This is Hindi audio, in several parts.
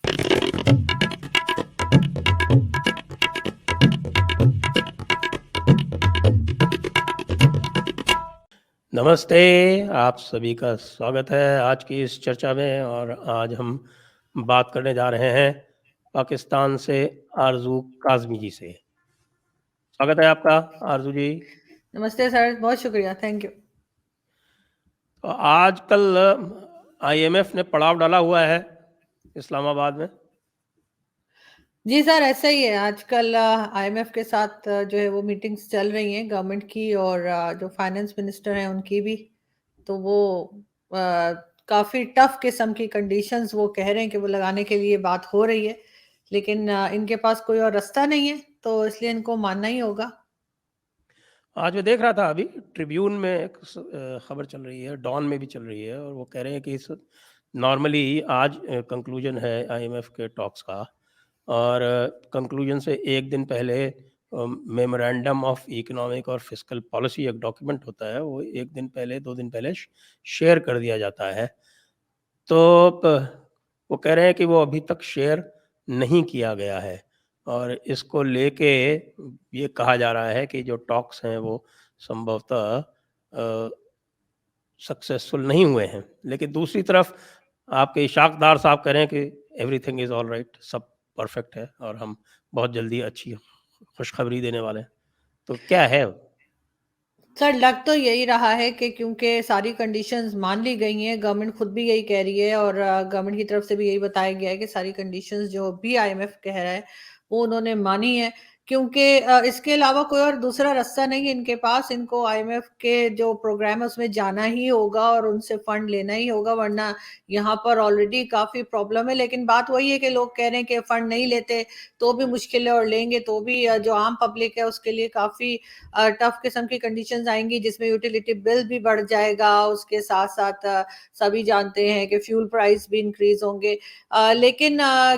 नमस्ते, आप सभी का स्वागत है आज की इस चर्चा में। और आज हम बात करने जा रहे हैं पाकिस्तान से आरज़ू काज़मी जी से। स्वागत है आपका आरज़ू जी। नमस्ते सर, बहुत शुक्रिया, थैंक यू। तो आजकल आईएमएफ ने पड़ाव डाला हुआ है इस्लामाबाद में। जी सर, ऐसा ही है। आजकल आईएमएफ के साथ जो है वो मीटिंग्स चल रही हैं गवर्नमेंट की, और जो फाइनेंस मिनिस्टर हैं उनकी भी। तो वो काफ़ी टफ किस्म की कंडीशंस वो कह रहे हैं कि वो लगाने के लिए बात हो रही है, लेकिन इनके पास कोई और रास्ता नहीं है, तो इसलिए इनको मानना ही होगा। आज मैं देख रहा था, अभी ट्रिब्यून में एक खबर चल रही है, डॉन में भी चल रही है, और वो कह रहे हैं कि इस नॉर्मली आज कंक्लूजन है आईएमएफ के टॉक्स का, और कंक्लूजन से एक दिन पहले मेमोरेंडम ऑफ इकोनॉमिक और फिस्कल पॉलिसी एक डॉक्यूमेंट होता है, वो एक दिन पहले 2 दिन पहले शेयर कर दिया जाता है। तो वो कह रहे हैं कि वो अभी तक शेयर नहीं किया गया है, और इसको लेके ये कहा जा रहा है कि जो टॉक्स हैं वो संभवतः सक्सेसफुल नहीं हुए हैं। लेकिन दूसरी तरफ आपके इशाक डार साहब कह रहे हैं कि एवरीथिंग इज़ ऑल राइट, सब परफेक्ट है और हम बहुत जल्दी अच्छी खुशखबरी देने वाले हैं। तो क्या है? सर, लग तो यही रहा है कि क्योंकि सारी कंडीशंस मान ली गई हैं, गवर्नमेंट खुद भी यही कह रही है, और गवर्नमेंट की तरफ से भी यही बताया गया है कि सारी कंडीशंस जो भी आईएमएफ कह रहा है वो उन्होंने मानी है, क्योंकि इसके अलावा कोई और दूसरा रास्ता नहीं है इनके पास। इनको आईएमएफ के जो प्रोग्राम है उसमें जाना ही होगा और उनसे फंड लेना ही होगा, वरना यहाँ पर ऑलरेडी काफ़ी प्रॉब्लम है। लेकिन बात वही है कि लोग कह रहे हैं कि फंड नहीं लेते तो भी मुश्किल है, और लेंगे तो भी जो आम पब्लिक है उसके लिए काफ़ी टफ किस्म की कंडीशंस आएंगी, जिसमें यूटिलिटी बिल भी बढ़ जाएगा। उसके साथ साथ सभी जानते हैं कि फ्यूल प्राइस भी इंक्रीज होंगे। लेकिन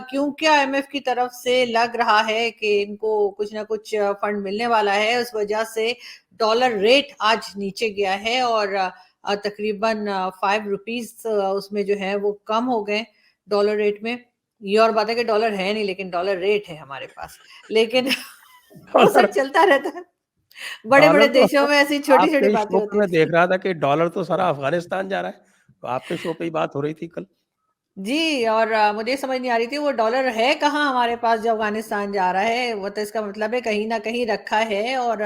क्योंकि आईएमएफ की तरफ से लग रहा है कि इनको कुछ ना कुछ फंड मिलने वाला है, उस वजह से डॉलर रेट आज नीचे गया है, और तकरीबन 5 रुपीज उसमें जो है वो कम हो गए डॉलर रेट में। ये और बात है कि डॉलर है नहीं, लेकिन डॉलर रेट है हमारे पास। लेकिन वो डॉलर सर चलता रहता है, बड़े डॉलर बड़े तो देशों में ऐसी छोटी छोटी आपके बातें शो पे होती मैं रहती देख हैं। रहा था कि डॉलर तो सारा अफगानिस्तान जा रहा है। तो आपके शो पे ही बात हो रही थी कल। जी, और मुझे समझ नहीं आ रही थी वो डॉलर है कहाँ हमारे पास जो अफगानिस्तान जा रहा है। वो तो इसका मतलब है कहीं ना कहीं रखा है, और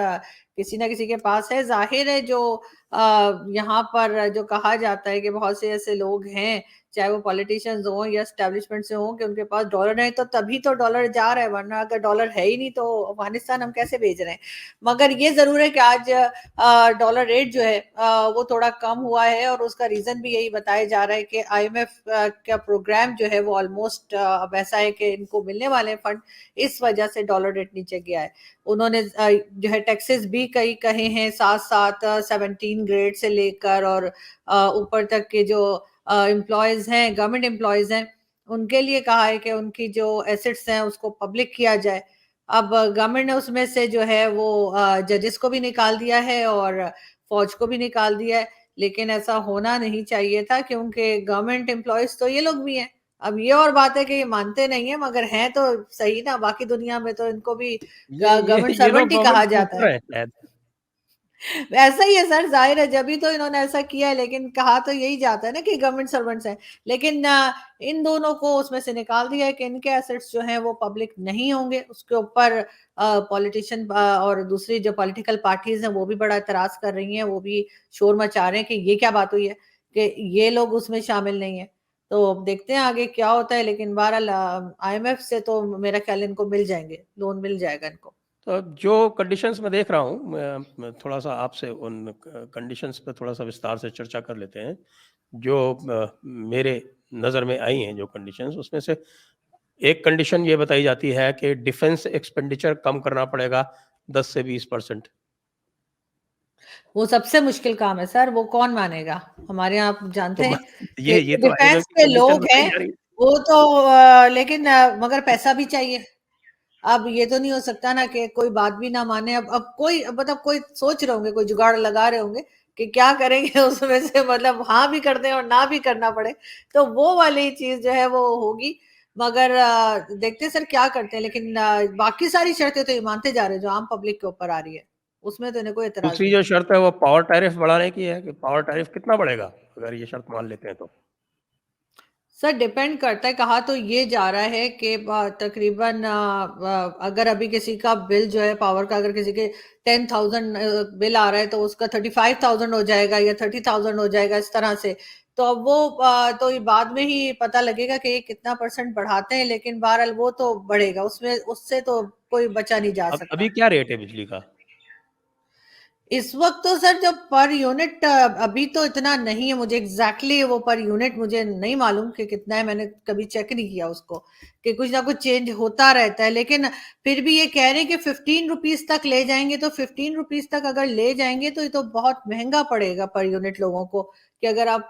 किसी ना किसी के पास है। जाहिर है जो यहाँ पर जो कहा जाता है कि बहुत से ऐसे लोग हैं, चाहे वो पॉलिटिशियंस हों या एस्टेब्लिशमेंट से हों, कि उनके पास डॉलर है तो तभी तो डॉलर जा रहा है, वरना अगर डॉलर है ही नहीं तो अफगानिस्तान हम कैसे भेज रहे हैं। मगर ये जरूर है कि आज डॉलर रेट जो है वो थोड़ा कम हुआ है, और उसका रीजन भी यही बताया जा रहा है कि आईएमएफ का प्रोग्राम जो है वो ऑलमोस्ट अब ऐसा है कि इनको मिलने वाले फंड, इस वजह से डॉलर रेट नीचे गया है। उन्होंने जो है टैक्सेस भी कई कहे हैं, साथ साथ 17 ग्रेड से लेकर और ऊपर तक के जो एम्प्लॉयज हैं, गवर्नमेंट एम्प्लॉयज हैं, उनके लिए कहा है कि उनकी जो एसेट्स हैं उसको पब्लिक किया जाए। अब गवर्नमेंट ने उसमें से जो है वो जजेस को भी निकाल दिया है और फौज को भी निकाल दिया है, लेकिन ऐसा होना नहीं चाहिए था, क्योंकि गवर्नमेंट एम्प्लॉयज तो ये लोग भी हैं। अब ये और बात है कि ये मानते नहीं है, मगर हैं तो सही ना, बाकी दुनिया में तो इनको भी गवर्नमेंट ये लोग सर्वेंट ही गवर्नमेंट कहा के जाता ऊपर है। है शायद। ऐसा ही है सर, जाहिर है जब भी तो इन्होंने ऐसा किया है, लेकिन कहा तो यही जाता है ना कि गवर्नमेंट सर्वेंट्स हैं। लेकिन इन दोनों को उसमें से निकाल दिया है कि इनके एसेट्स जो हैं वो पब्लिक नहीं होंगे। उसके ऊपर पॉलिटिशियन और दूसरी जो पॉलिटिकल पार्टीज हैं वो भी बड़ा एतराज कर रही हैं, वो भी शोर मचा रहे हैं कि ये क्या बात हुई है कि ये लोग उसमें शामिल नहीं है। तो अब देखते हैं आगे क्या होता है, लेकिन बहरहाल आईएमएफ से तो मेरा ख्याल इनको मिल जाएंगे, लोन मिल जाएगा इनको। तो अब जो कंडीशंस मैं देख रहा हूँ, मैं थोड़ा सा आपसे उन कंडीशंस पे थोड़ा सा विस्तार से चर्चा कर लेते हैं। जो मेरे नज़र में आई हैं जो कंडीशंस, उसमें से एक कंडीशन ये बताई जाती है कि डिफेंस एक्सपेंडिचर कम करना पड़ेगा 10 से 20%। वो सबसे मुश्किल काम है सर, वो कौन मानेगा? हमारे यहाँ आप तो जानते हैं ये कि तो आईएमएफ डिफेंस की के कंडीशन लोग बताई हैं, जा रही है। वो तो लेकिन मगर पैसा भी चाहिए। अब ये तो नहीं हो सकता ना कि कोई बात भी ना माने। अब कोई मतलब कोई सोच रहे होंगे, कोई जुगाड़ लगा रहे होंगे कि क्या करेंगे उसमें से, मतलब हाँ भी कर दें और ना भी करना पड़े, तो वो वाली चीज जो है वो होगी। मगर देखते हैं सर क्या करते हैं, लेकिन बाकी सारी शर्तें तो ये मानते जा रहे हैं जो आम पब्लिक के ऊपर आ रही है, उसमें तो इन्हें कोई एतराज दूसरी नहीं जो है। शर्त है वो पावर टैरिफ बढ़ाने की है कि पावर टैरिफ कितना बढ़ेगा अगर ये शर्त मान लेते हैं तो। सर डिपेंड करता है, कहा तो ये जा रहा है कि तकरीबन अगर अभी किसी का बिल जो है पावर का, अगर किसी के 10,000 बिल आ रहा है तो उसका 35,000 हो जाएगा या 30,000 हो जाएगा इस तरह से। तो अब वो तो ये बाद में ही पता लगेगा कि ये कितना परसेंट बढ़ाते हैं, लेकिन बहरहाल वो तो बढ़ेगा, उसमें उससे तो कोई बचा नहीं जा अब अभी सकता। क्या रेट है बिजली का? इस वक्त तो सर जब पर यूनिट अभी तो इतना नहीं है, मुझे एग्जैक्टली वो पर यूनिट मुझे नहीं मालूम कि कितना है, मैंने कभी चेक नहीं किया उसको, कि कुछ ना कुछ चेंज होता रहता है। लेकिन फिर भी ये कह रहे हैं कि 15 रुपीज तक ले जाएंगे, तो 15 रुपीज तक अगर ले जाएंगे तो ये तो बहुत महंगा पड़ेगा पर यूनिट लोगों को, कि अगर आप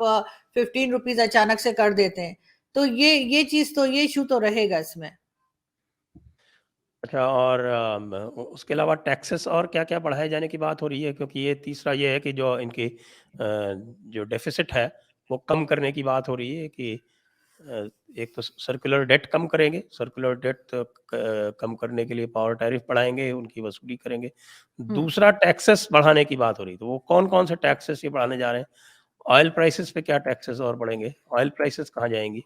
15 रुपीज अचानक से कर देते हैं तो ये चीज तो, ये इशू तो रहेगा इसमें। अच्छा, और उसके अलावा टैक्सेस और क्या-क्या बढ़ाए जाने की बात हो रही है? क्योंकि ये तीसरा ये है कि जो इनकी जो डेफ़िसिट है, वो कम करने की बात हो रही है कि एक तो सर्कुलर डेट कम करेंगे, सर्कुलर डेट कम करने के लिए पावर टैरिफ बढ़ाएँगे, उनकी वसूली करेंगे। हम्म। दूसरा टैक्सेस बढ़ाने की बात हो रही है, तो वो कौन-कौन से टैक्सेस ये बढ़ाने जा रहे हैं? ऑयल प्राइसेस पे क्या टैक्सेस और बढ़ेंगे? ऑयल प्राइसेस कहाँ जाएँगी?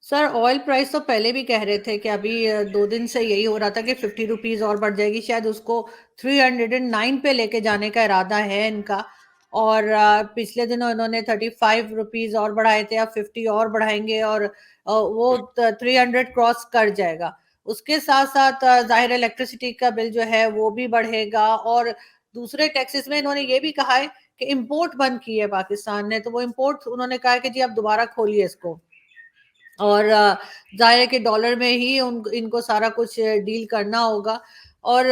सर ऑयल प्राइस तो पहले भी कह रहे थे कि अभी 2 दिन से यही हो रहा था कि 50 रुपीज और बढ़ जाएगी, शायद उसको 309 पे लेके जाने का इरादा है इनका। और पिछले दिनों इन्होंने 35 रुपीज और बढ़ाए थे, अब 50 और बढ़ाएंगे और वो 300 क्रॉस कर जाएगा। उसके साथ साथ जाहिर इलेक्ट्रिसिटी का बिल जो है वो भी बढ़ेगा, और दूसरे टैक्सेस में इन्होंने ये भी कहा है कि इम्पोर्ट बंद की है पाकिस्तान ने, तो वो इम्पोर्ट उन्होंने कहा है कि जी आप दोबारा खोलिए इसको, और जाहिर है कि डॉलर में ही इनको सारा कुछ डील करना होगा। और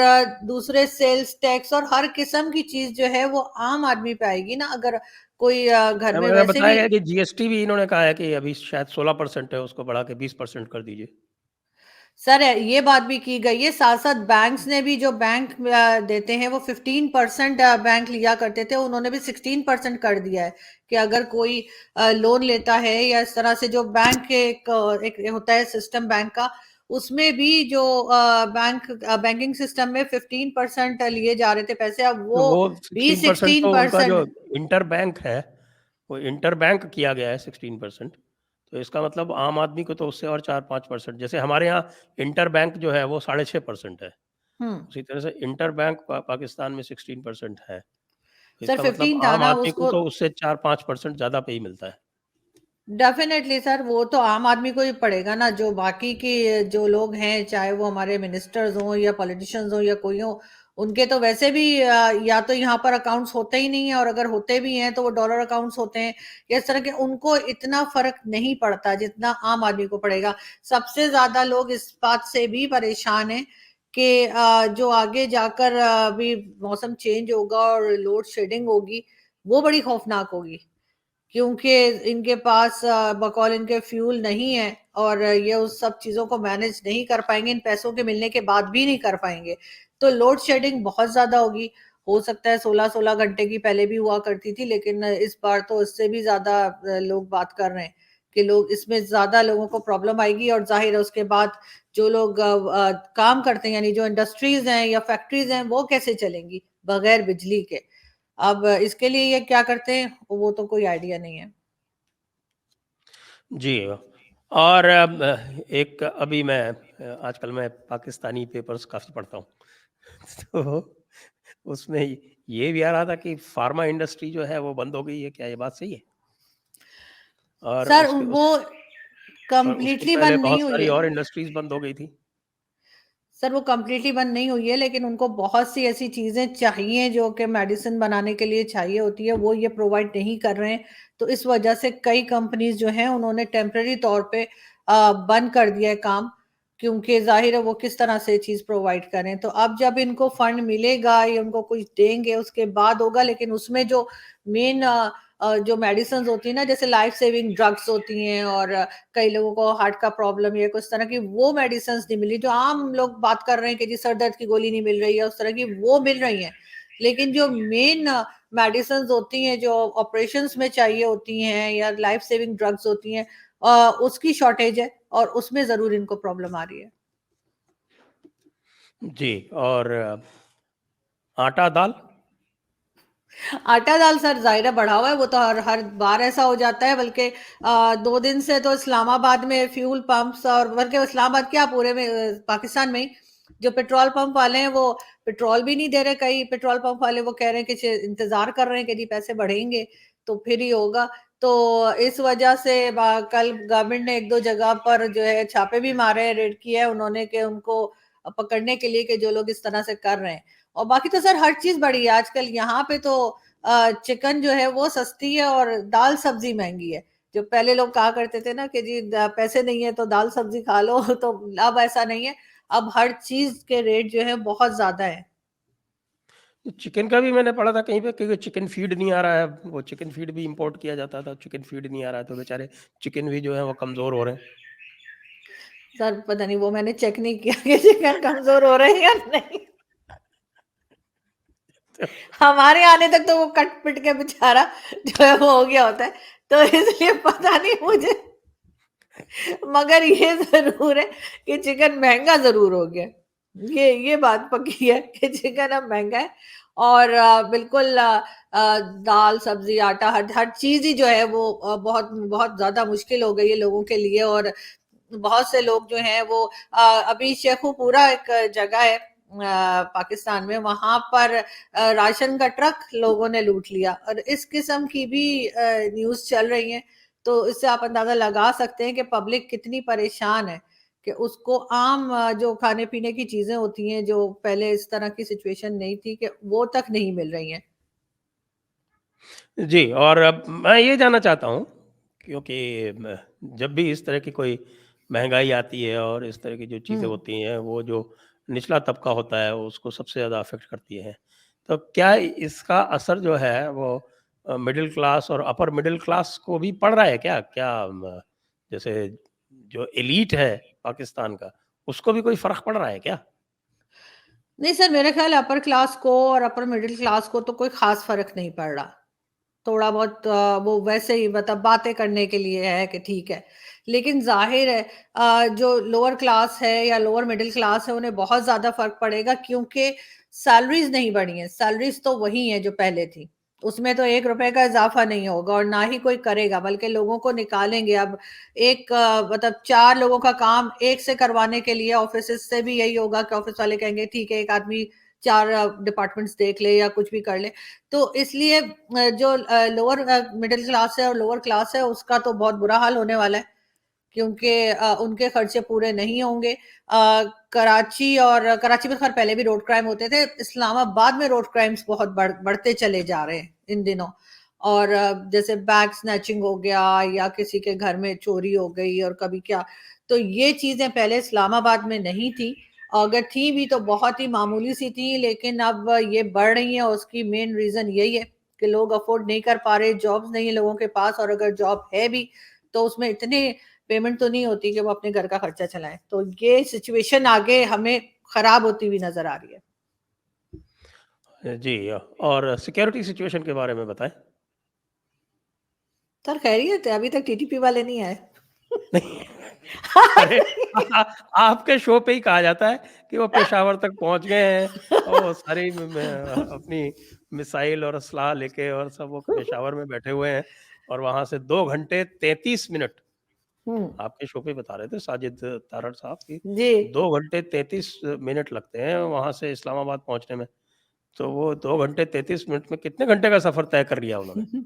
दूसरे सेल्स टैक्स और हर किस्म की चीज जो है वो आम आदमी पे आएगी ना, अगर कोई घर में मैंने वैसे बताया भी। गया कि जीएसटी भी इन्होंने कहा है कि अभी शायद 16% है, उसको बढ़ा के 20% कर दीजिए। सर ये बात भी की गई है, साथ साथ बैंक्स ने भी, जो बैंक देते हैं वो 15% बैंक लिया करते थे, उन्होंने भी 16% कर दिया है कि अगर कोई लोन लेता है या इस तरह से, जो बैंक के एक होता है सिस्टम बैंक का, उसमें भी जो बैंकिंग सिस्टम में 15% लिए जा रहे थे पैसे, अब तो वो वो भी 16% सिक्सटीन तो उनका जो परसेंट इंटर बैंक है, वो इंटर बैंक किया गया है 16%। तो इसका मतलब आम आदमी को तो उससे और 4-5%, जैसे हमारे यहाँ इंटर बैंक जो है वो 6.5% है। हम्म। उसी तरह से इंटर बैंक पाकिस्तान में 16% है। तो सर इसका मतलब 15 था आम ना आदमी को उसको। तो उससे 4-5% ज़्यादा पे ही मिलता है। डेफिनेटली सर, वो तो आम आदमी को ही पड़ेगा ना, जो बाकी के जो लोग हैं, चाहे वो हमारे मिनिस्टर्स हों या पॉलिटिशियंस हों या कोई हो, उनके तो वैसे भी या तो यहाँ पर अकाउंट्स होते ही नहीं है, और अगर होते भी हैं तो वो डॉलर अकाउंट्स होते हैं या इस तरह के, उनको इतना फर्क नहीं पड़ता जितना आम आदमी को पड़ेगा। सबसे ज्यादा लोग इस बात से भी परेशान हैं कि जो आगे जाकर अभी मौसम चेंज होगा और लोड शेडिंग होगी, वो बड़ी खौफनाक होगी, क्योंकि इनके पास बकौल इनके फ्यूल नहीं है, और ये उस सब चीजों को मैनेज नहीं कर पाएंगे, इन पैसों के मिलने के बाद भी नहीं कर पाएंगे। तो लोड शेडिंग बहुत ज्यादा होगी। हो सकता है 16-16 घंटे की पहले भी हुआ करती थी, लेकिन इस बार तो इससे भी ज्यादा लोग बात कर रहे हैं कि लोग इसमें ज्यादा लोगों को प्रॉब्लम आएगी। और जाहिर है उसके बाद जो लोग काम करते हैं, यानी जो इंडस्ट्रीज हैं या फैक्ट्रीज हैं, वो कैसे चलेंगी बगैर बिजली के। अब इसके लिए ये क्या करते हैं वो तो कोई आइडिया नहीं है। जी। और एक अभी मैं आजकल मैं पाकिस्तानी पेपर्स काफ़ी पढ़ता हूँ। तो उसमें ये भी आ रहा था कि फार्मा इंडस्ट्री जो है वो बंद हो गई है, क्या ये बात सही है? और सर उसके वो उस और उसके कंप्लीटली पहले बंद नहीं बहुत हुई सारी है। और इंडस्ट्रीज़ बंद हो गई थी। सर वो कंप्लीटली बंद नहीं हुई है, लेकिन उनको बहुत सी ऐसी चीजें चाहिए जो कि मेडिसिन बनाने के लिए चाहिए होती है, वो ये प्रोवाइड नहीं कर रहे हैं। तो इस वजह से कई कंपनीज जो हैं उन्होंने टेम्पररी तौर पे बंद कर दिया है काम, क्योंकि जाहिर है वो किस तरह से चीज प्रोवाइड करें। तो अब जब इनको फंड मिलेगा या उनको कुछ देंगे उसके बाद होगा, लेकिन उसमें जो मेन जो मेडिसिन होती है ना, जैसे लाइफ सेविंग ड्रग्स होती हैं, और कई लोगों को हार्ट का प्रॉब्लम या कुछ तरह की वो मेडिसिन नहीं मिली, जो आम लोग बात कर रहे हैं कि जी सर दर्द की गोली नहीं मिल रही है, उस तरह की वो मिल रही है। लेकिन जो मेन मेडिसिन होती हैं जो ऑपरेशंस में चाहिए होती हैं या लाइफ सेविंग ड्रग्स होती हैं, उसकी शॉर्टेज है और उसमें ज़रूर इनको प्रॉब्लम आ रही है। जी, और आटा, दाल? आटा दाल सर ज़ाहिर है बढ़ा हुआ है, वो तो हर बार ऐसा हो जाता है, बल्कि 2 दिन से तो इस्लामाबाद में फ्यूल पंप्स और बल्कि इस्लामाबाद क्या पूरे में पाकिस्तान में ही जो पेट्रोल पंप वाले हैं वो पेट्रोल भी नहीं दे रहे। कई पेट्रोल पंप वाले वो कह रहे हैं कि इंतज़ार कर रहे हैं कि जी पैसे बढ़ेंगे तो फिर ही होगा। तो इस वजह से कल गवर्नमेंट ने 1-2 जगह पर जो है छापे भी मारे हैं, रेड किया है उन्होंने कि उनको पकड़ने के लिए कि जो लोग इस तरह से कर रहे हैं। और बाकी तो सर हर चीज़ बढ़ी है आजकल यहाँ पे तो चिकन जो है वो सस्ती है और दाल सब्जी महंगी है। जो पहले लोग कहा करते थे ना कि जी पैसे नहीं है तो दाल सब्जी खा लो तो अब ऐसा नहीं है। अब हर चीज के रेट जो है बहुत ज्यादा है। चिकन का भी मैंने पढ़ा था कहीं पे कि चिकन फीड नहीं आ रहा है, वो चिकन फीड भी इंपोर्ट किया जाता था, चिकन फीड नहीं आ रहा है तो बेचारे चिकन भी जो है वो कमज़ोर हो रहे हैं। सर पता नहीं वो मैंने चेक नहीं किया कि चिकन कमजोर हो रहे हैं या नहीं। तो हमारे आने तक तो वो कट पिट के बेचारा जो है वो हो गया होता है, तो इसलिए पता नहीं मुझे। मगर ये ज़रूर है कि चिकन महँगा ज़रूर हो गया। ये बात पक्की है कि चिकन अब महँगा है और बिल्कुल दाल, सब्ज़ी, आटा हर हर चीज़ ही जो है वो बहुत बहुत ज़्यादा मुश्किल हो गई है लोगों के लिए। और बहुत से लोग जो हैं वो अभी शेखुपुरा एक जगह है पाकिस्तान में, वहाँ पर राशन का ट्रक लोगों ने लूट लिया और इस किस्म की भी न्यूज़ चल रही हैं। तो इससे आप अंदाज़ा लगा सकते हैं कि पब्लिक कितनी परेशान है कि उसको आम जो खाने-पीने की चीज़ें होती हैं, जो पहले इस तरह की सिचुएशन नहीं थी कि वो तक नहीं मिल रही हैं। जी, और अब मैं ये जानना चाहता हूँ क्योंकि जब भी इस तरह की कोई महँगाई आती है और इस तरह की जो चीज़ें हुँ। होती हैं, वो जो निचला तबका होता है, उसको सबसे ज़्यादा अफ़ेक्ट करती हैं। तो क्या इसका असर जो है वो मिडल क्लास और अपर मिडल क्लास को भी पड़ रहा है क्या? क्या जैसे जो एलीट है पाकिस्तान का, उसको भी कोई फ़र्क पड़ रहा है क्या? नहीं सर, मेरे ख़्याल अपर क्लास को और अपर मिडल क्लास को तो कोई ख़ास फ़र्क नहीं पड़ रहा। थोड़ा बहुत वो वैसे ही मतलब बातें करने के लिए है कि ठीक है। लेकिन ज़ाहिर है जो लोअर क्लास है या लोअर मिडल क्लास है उन्हें बहुत ज़्यादा फ़र्क पड़ेगा क्योंकि सैलरीज़ नहीं बढ़ी हैं, सैलरीज़ तो वही हैं जो पहले थी। उसमें तो ₹1 का इज़ाफ़ा नहीं होगा और ना ही कोई करेगा बल्कि लोगों को निकालेंगे। अब एक मतलब 4 लोगों का काम एक से करवाने के लिए ऑफ़िसेज़ से भी यही होगा कि ऑफ़िस वाले कहेंगे ठीक है, एक आदमी 4 डिपार्टमेंट्स देख ले या कुछ भी कर ले। तो इसलिए जो लोअर मिडल क्लास है और लोअर क्लास है उसका तो बहुत बुरा हाल होने वाला है क्योंकि उनके खर्चे पूरे नहीं होंगे। कराची में खैर पहले भी रोड क्राइम होते थे, इस्लामाबाद में रोड क्राइम्स बहुत बढ़ते चले जा रहे हैं इन दिनों। और जैसे बैग स्नैचिंग हो गया या किसी के घर में चोरी हो गई और कभी क्या, तो ये चीजें पहले इस्लामाबाद में नहीं थी। अगर थी भी तो बहुत ही मामूली सी थी, लेकिन अब ये बढ़ रही है और उसकी मेन रीजन यही है कि लोग अफोर्ड नहीं कर पा रहे, जॉब्स नहीं है लोगों के पास, और अगर जॉब है भी तो उसमें इतने पेमेंट तो नहीं होती कि वो अपने घर का खर्चा चलाएं। तो ये सिचुएशन आगे हमें खराब होती हुई नजर आ रही है। जी, और सिक्योरिटी सिचुएशन के बारे में बताएँ? सर खैरियत है, अभी तक टीटीपी वाले नहीं आए। नहीं, अरे आपके शो पे ही कहा जाता है कि वो पेशावर तक पहुँच गए हैं और वो सारी अपनी मिसाइल और असलहा लेके और सब वो पेशावर में बैठे हुए हैं और वहाँ से 2 घंटे 33 मिनट हम्म। आपके शो पे बता रहे थे साजिद तारड़ साहब कि जी। 2 घंटे 33 मिनट लगते हैं वहाँ से इस्लामाबाद पहुँचने में। तो वो 2 घंटे 33 मिनट में कितने घंटे का सफ़र तय कर लिया उन्होंने?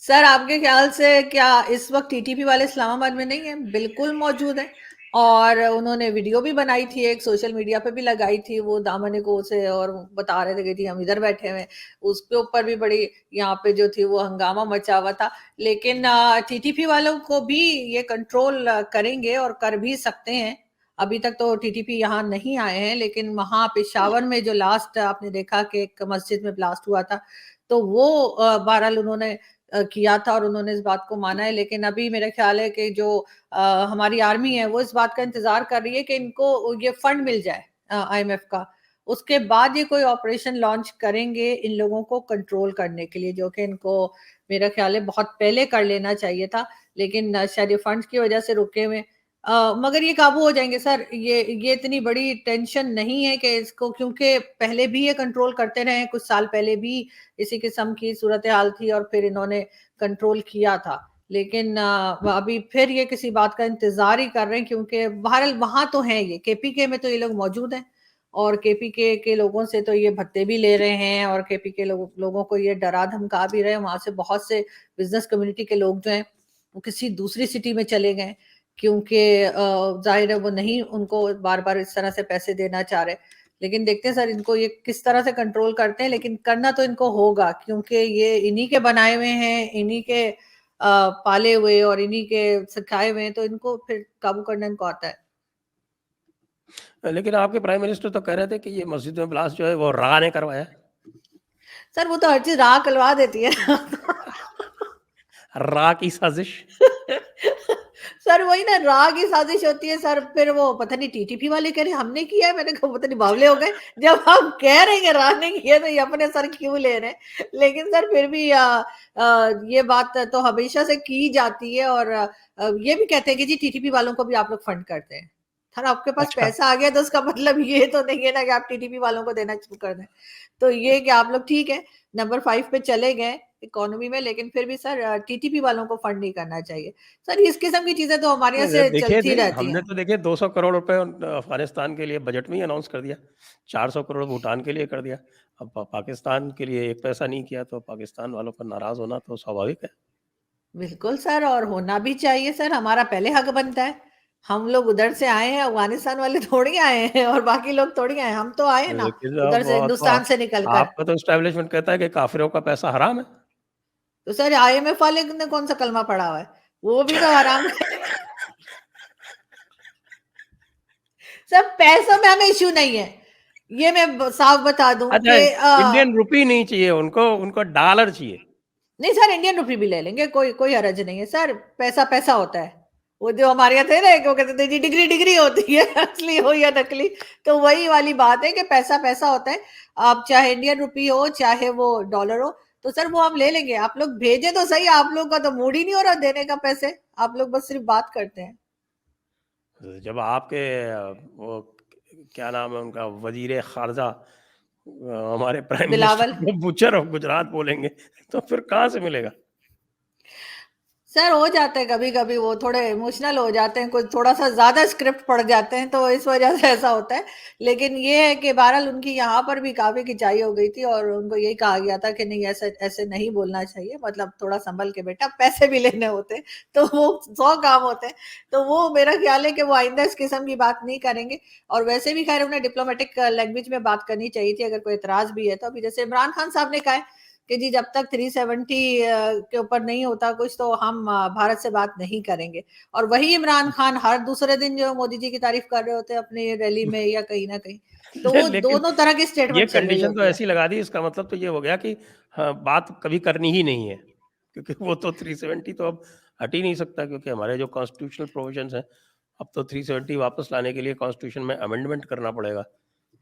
सर आपके ख्याल से क्या इस वक्त टीटीपी वाले इस्लामाबाद में नहीं है? बिल्कुल मौजूद है। और उन्होंने वीडियो भी बनाई थी, एक सोशल मीडिया पे भी लगाई थी वो दामन को से, और बता रहे थे कि जी हम इधर बैठे हुए हैं। उसके ऊपर भी बड़ी यहाँ पे जो थी वो हंगामा मचा हुआ था। लेकिन टीटीपी वालों को भी ये कंट्रोल करेंगे और कर भी सकते हैं। अभी तक तो टीटीपी यहाँ नहीं आए हैं, लेकिन वहाँ पेशावर में जो लास्ट आपने देखा कि एक मस्जिद में ब्लास्ट हुआ था, तो वो बहरहाल उन्होंने किया था और उन्होंने इस बात को माना है। लेकिन अभी मेरा ख्याल है कि जो हमारी आर्मी है वो इस बात का इंतजार कर रही है कि इनको ये फंड मिल जाए आईएमएफ का, उसके बाद ये कोई ऑपरेशन लॉन्च करेंगे इन लोगों को कंट्रोल करने के लिए, जो कि इनको मेरा ख्याल है बहुत पहले कर लेना चाहिए था, लेकिन शायद ये फंड्स की वजह से रुके हुए। मगर ये काबू हो जाएंगे सर, ये इतनी बड़ी टेंशन नहीं है कि इसको, क्योंकि पहले भी ये कंट्रोल करते रहे हैं, कुछ साल पहले भी इसी किस्म की सूरत हाल थी और फिर इन्होंने कंट्रोल किया था। लेकिन अभी फिर ये किसी बात का इंतजार ही कर रहे हैं, क्योंकि बहरहाल वहां तो है, ये केपीके में तो ये लोग मौजूद हैं और केपीके के लोगों से तो ये भत्ते भी ले रहे हैं और केपीके लोगों को ये डरा धमका भी रहे हैं। वहां से बहुत से बिजनेस कम्युनिटी के लोग जो हैं वो किसी दूसरी सिटी में चले गए, क्योंकि जाहिर है वो नहीं उनको बार बार इस तरह से पैसे देना चाह रहे। लेकिन देखते हैं सर इनको ये किस तरह से कंट्रोल करते हैं, लेकिन करना तो इनको होगा, क्योंकि ये इन्हीं के बनाए हुए हैं, इन्हीं के पाले हुए और इन्हीं के सिखाए हुए हैं, तो इनको फिर काबू करना इनको आता है। लेकिन आपके प्राइम मिनिस्टर तो कह रहे थे कि ये मस्जिद में ब्लास्ट जो है वो रा ने करवाया। सर वो तो हर चीज राह कलवा देती है। रा की साजिश। सर वही ना, राह की साजिश होती है सर, फिर वो पता नहीं टीटीपी वाले कह रहे हमने किया है, मैंने कहा पता नहीं बावले हो गए, जब हम कह रहे हैं कि राह ने किया तो ये अपने सर क्यों ले रहे हैं। लेकिन सर फिर भी ये बात तो हमेशा से की जाती है और ये भी कहते हैं कि जी टीटीपी वालों को भी आप लोग फंड करते हैं। सर आपके पास अच्छा। पैसा आ गया तो उसका मतलब ये तो नहीं है ना कि आप टीटीपी वालों को देना शुरू कर दें। तो ये कि आप लोग ठीक है नंबर 5 पे चले गए इकोनॉमी में, लेकिन फिर भी सर टीटीपी वालों को फंड नहीं करना चाहिए। सर इस किस्म की चीजें तो हमारे यहाँ से देखिए चलती रहती हमने हैं। तो देखिए 200 करोड़ रुपए अफगानिस्तान के लिए बजट में ही अनाउंस कर दिया, 400 करोड़ भूटान के लिए कर दिया। अब पाकिस्तान के लिए एक पैसा नहीं किया तो पाकिस्तान वालों का नाराज होना तो स्वाभाविक है। बिल्कुल सर, और होना भी चाहिए सर, हमारा पहले हक बनता है। हम लोग उधर से आए हैं, अफगानिस्तान वाले थोड़ी आए हैं और बाकी लोग थोड़ी आए हैं, हम तो आए ना लेकिन उधर अब से तो हिंदुस्तान से निकल कर। आपका तो एस्टेब्लिशमेंट कहता है कि काफिरों का पैसा हराम है। तो सर आईएमएफ वाले ने कौन सा कलमा पढ़ा हुआ है, वो भी तो हराम। सर पैसों में हमें इश्यू नहीं है, ये मैं साफ बता दूं अच्छा, कि इंडियन रुपी नहीं चाहिए उनको, उनको डॉलर चाहिए। नहीं सर इंडियन रुपी भी ले लेंगे, कोई कोई हरज नहीं है सर, पैसा पैसा होता है। वो जो हमारे यहाँ थे ना वो कहते थे जी डिग्री डिग्री होती है, असली हो या नकली, तो वही वाली बात है कि पैसा पैसा होता है। आप चाहे इंडियन रुपी हो चाहे वो डॉलर हो, तो सर वो हम ले लेंगे, आप लोग भेजे तो सही, आप लोग का तो मूड ही नहीं हो रहा देने का पैसे, आप लोग बस सिर्फ बात करते हैं। जब आपके वो क्या नाम है उनका वजीर खारजा हमारे प्राइम मिनिस्टर बिलावल को बुचर ऑफ गुजरात बोलेंगे तो फिर कहाँ से मिलेगा। सर हो जाते हैं कभी कभी, वो थोड़े इमोशनल हो जाते हैं, कुछ थोड़ा सा ज्यादा स्क्रिप्ट पढ़ जाते हैं, तो इस वजह से ऐसा होता है। लेकिन ये है कि बहरहाल उनकी यहाँ पर भी काफी खिंचाई हो गई थी और उनको यही कहा गया था कि नहीं ऐसे ऐसे नहीं बोलना चाहिए, मतलब थोड़ा संभल के बेटा, पैसे भी लेने होते हैं तो वो 100 काम होते हैं। तो वो मेरा ख्याल है कि वो आइंदा इस किस्म की बात नहीं करेंगे। और वैसे भी खैर उन्हें डिप्लोमेटिक लैंग्वेज में बात करनी चाहिए थी, अगर कोई एतराज भी है तो। अभी जैसे इमरान खान साहब ने कहा है कि जी जब तक 370 के ऊपर नहीं होता कुछ तो हम भारत से बात नहीं करेंगे। और वही इमरान खान हर दूसरे दिन जो मोदी जी की तारीफ कर रहे होते हैं अपनी रैली में या कहीं ना कहीं, तो वो लेकिन दोनों तरह की ये स्टेटमेंट चल रही कंडीशन तो होती है। ऐसी लगा दी, इसका मतलब तो ये हो गया कि हाँ, बात कभी करनी ही नहीं है, क्योंकि वो तो 370 तो अब हट ही नहीं सकता, क्योंकि हमारे जो कॉन्स्टिट्यूशनल प्रोविजंस हैं अब तो 370 वापस लाने के लिए कॉन्स्टिट्यूशन में अमेंडमेंट करना पड़ेगा।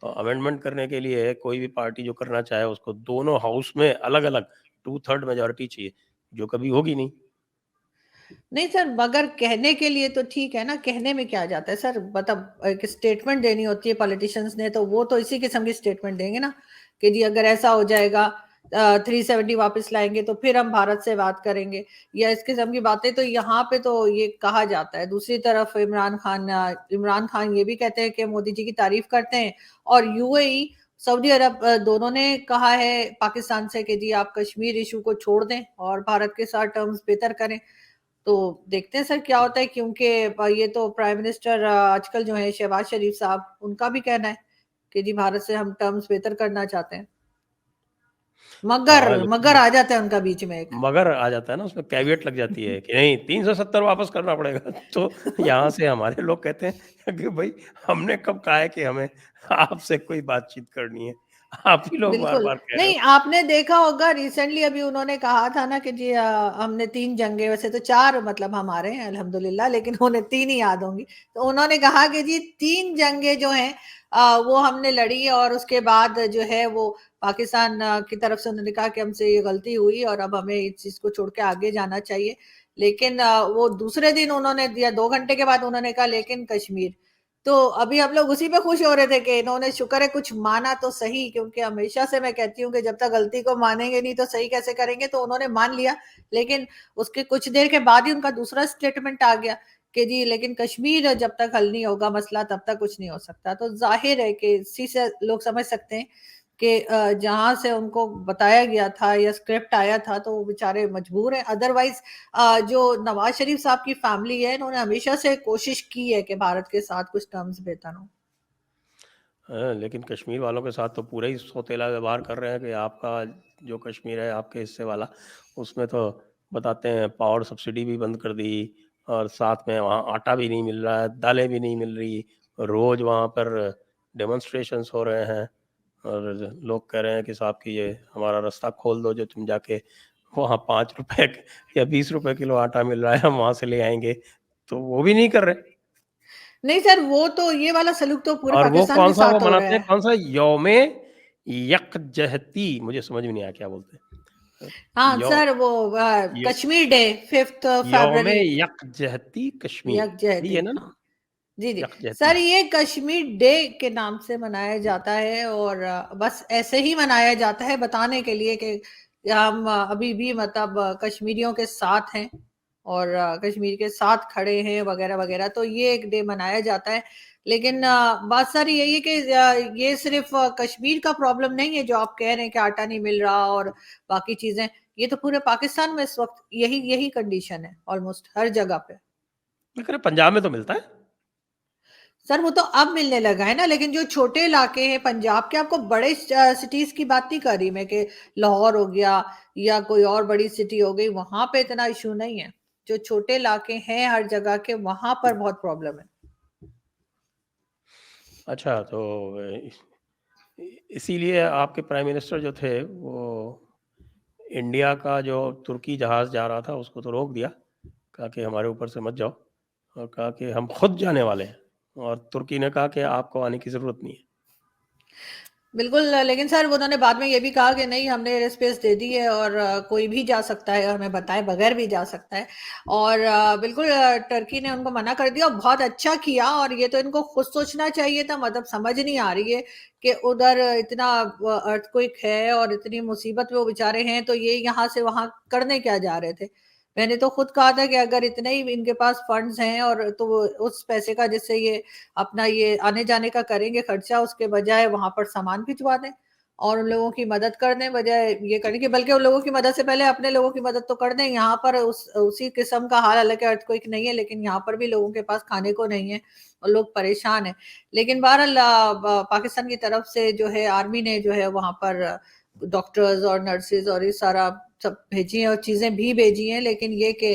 और अमेंडमेंट करने के लिए कोई भी पार्टी जो करना चाहे उसको दोनों हाउस में अलग अलग 2/3 मेजोरिटी चाहिए, जो कभी होगी नहीं। नहीं सर मगर कहने के लिए तो ठीक है ना, कहने में क्या जाता है सर, मतलब एक स्टेटमेंट देनी होती है पॉलिटिशियंस ने, तो वो तो इसी किस्म की स्टेटमेंट देंगे ना कि जी अगर ऐसा हो जाएगा 370 वापस लाएंगे तो फिर हम भारत से बात करेंगे, या इस किस्म की बातें, तो यहाँ पे तो ये कहा जाता है। दूसरी तरफ इमरान खान ये भी कहते हैं कि मोदी जी की तारीफ करते हैं, और यूएई सऊदी अरब दोनों ने कहा है पाकिस्तान से कि जी आप कश्मीर इशू को छोड़ दें और भारत के साथ टर्म्स बेहतर करें। तो देखते हैं सर क्या होता है, क्योंकि ये तो प्राइम मिनिस्टर आजकल जो है शहबाज शरीफ साहब, उनका भी कहना है कि जी भारत से हम टर्म्स बेहतर करना चाहते हैं। मगर हाँ, मगर लेकिन आ जाता है उनका बीच में एक। मगर आ जाता है ना, उसमें कैविएट लग जाती है कि नहीं 370 वापस करना पड़ेगा। तो यहाँ से हमारे लोग कहते हैं कि भाई हमने कब कहा है कि हमें आपसे कोई बातचीत करनी है, आप ही लोग बिल्कुल। बार-बार कह रहे नहीं, हो। आपने देखा होगा रिसेंटली अभी उन्होंने कहा था ना कि जी हमने 3 जंगें, वैसे तो 4 मतलब हमारे हैं अल्हम्दुलिल्लाह, लेकिन उन्हें 3 ही याद होंगी। तो उन्होंने कहा कि जी 3 जंगें जो हैं वो हमने लड़ी और उसके बाद जो है वो पाकिस्तान की तरफ से उन्होंने कहा कि हमसे ये गलती हुई और अब हमें इस चीज़ को छोड़ के आगे जाना चाहिए। लेकिन वो दूसरे दिन उन्होंने दिया, 2 घंटे के बाद उन्होंने कहा लेकिन कश्मीर। तो अभी हम लोग उसी पे खुश हो रहे थे कि इन्होंने शुक्र है कुछ माना तो सही, क्योंकि हमेशा से मैं कहती हूँ कि जब तक गलती को मानेंगे नहीं तो सही कैसे करेंगे। तो उन्होंने मान लिया, लेकिन उसके कुछ देर के बाद ही उनका दूसरा स्टेटमेंट आ गया कि जी लेकिन कश्मीर जब तक हल नहीं होगा मसला तब तक कुछ नहीं हो सकता। तो जाहिर है कि इसी से लोग समझ सकते हैं कि जहां से उनको बताया गया था या स्क्रिप्ट आया था तो वो बेचारे मजबूर हैं। अदरवाइज जो नवाज शरीफ साहब की फैमिली है, इन्होंने हमेशा से कोशिश की है कि भारत के साथ कुछ टर्म्स बेहतर हो। लेकिन कश्मीर वालों के साथ तो पूरा ही सौतेला व्यवहार कर रहे हैं कि आपका जो कश्मीर है आपके हिस्से वाला, उसमें तो बताते हैं पावर सब्सिडी भी बंद कर दी और साथ में वहाँ आटा भी नहीं मिल रहा है, दालें भी नहीं मिल रही, रोज वहाँ पर डेमोन्स्ट्रेशंस हो रहे हैं और लोग कह रहे हैं कि साहब कि ये हमारा रास्ता खोल दो, जो तुम जाके वहाँ 5 रुपए या 20 रुपए किलो आटा मिल रहा है हम वहाँ से ले आएंगे, तो वो भी नहीं कर रहे। नहीं सर, वो तो ये वाला सलूक तो पूरे और वो पाकिस्तान के कौन सा वो साथ हो रहा मनाते हैं, है। कौन सा यौमे यकजहती, मुझे समझ में नहीं आया क्या बोलते हैं। हाँ यौ, सर, वो यौ कश्मीर डे 5 यौमे फरवरी यकजहती कश्मीर, यही यकजहती। है ना हाँ नाम, जी जी। यकजहती। सर ये कश्मीर डे के नाम से मनाया जाता है और बस ऐसे ही मनाया जाता है बताने के लिए कि हम अभी भी मतलब कश्मीरियों के साथ हैं और कश्मीर के साथ खड़े हैं वगैरह वगैरह। तो ये एक डे मनाया जाता है। लेकिन बात सारी यही है कि ये सिर्फ कश्मीर का प्रॉब्लम नहीं है जो आप कह रहे हैं कि आटा नहीं मिल रहा और बाकी चीजें। ये तो पूरे पाकिस्तान में इस वक्त यही यही कंडीशन है ऑलमोस्ट हर जगह पे। मैं कह रहा पंजाब में तो मिलता है। सर वो तो अब मिलने लगा है ना, लेकिन जो छोटे इलाके हैं पंजाब के, आपको बड़े सिटीज की बात नहीं कर रही मैं कि लाहौर हो गया या कोई और बड़ी सिटी हो गई, वहां पे इतना इशू नहीं है। जो छोटे इलाके हैं हर जगह के, वहां पर बहुत प्रॉब्लम है। अच्छा, तो इसीलिए आपके प्राइम मिनिस्टर जो थे वो इंडिया का जो तुर्की जहाज जा रहा था उसको तो रोक दिया, कहा कि हमारे ऊपर से मत जाओ, और कहा कि हम खुद जाने वाले हैं, और तुर्की ने कहा कि आपको आने की ज़रूरत नहीं है। बिल्कुल, लेकिन सर उन्होंने बाद में ये भी कहा कि नहीं हमने एयर स्पेस दे दी है और कोई भी जा सकता है, हमें बताए बगैर भी जा सकता है। और बिल्कुल टर्की ने उनको मना कर दिया और बहुत अच्छा किया। और ये तो इनको खुद सोचना चाहिए था, मतलब समझ नहीं आ रही है कि उधर इतना अर्थक्वेक है और इतनी मुसीबत में वो बेचारे हैं, तो ये यहाँ से वहां करने क्या जा रहे थे। मैंने तो खुद कहा था कि अगर इतने ही इनके पास फंड्स हैं और तो वो उस पैसे का जिससे ये अपना ये आने जाने का करेंगे खर्चा, उसके बजाय वहां पर सामान भिजवा दें और उन लोगों की मदद कर दें, बजाय ये करने की। बल्कि उन लोगों की मदद से पहले अपने लोगों की मदद तो कर दें। यहाँ पर उसी किस्म का हाल, हालांकि अर्थक्वेक नहीं है लेकिन यहाँ पर भी लोगों के पास खाने को नहीं है और लोग परेशान हैं। लेकिन बहरहाल पाकिस्तान की तरफ से जो है आर्मी ने जो है वहां पर डॉक्टर्स और नर्सेज और ये सारा सब भेजी हैं और चीजें भी भेजी हैं। लेकिन ये कि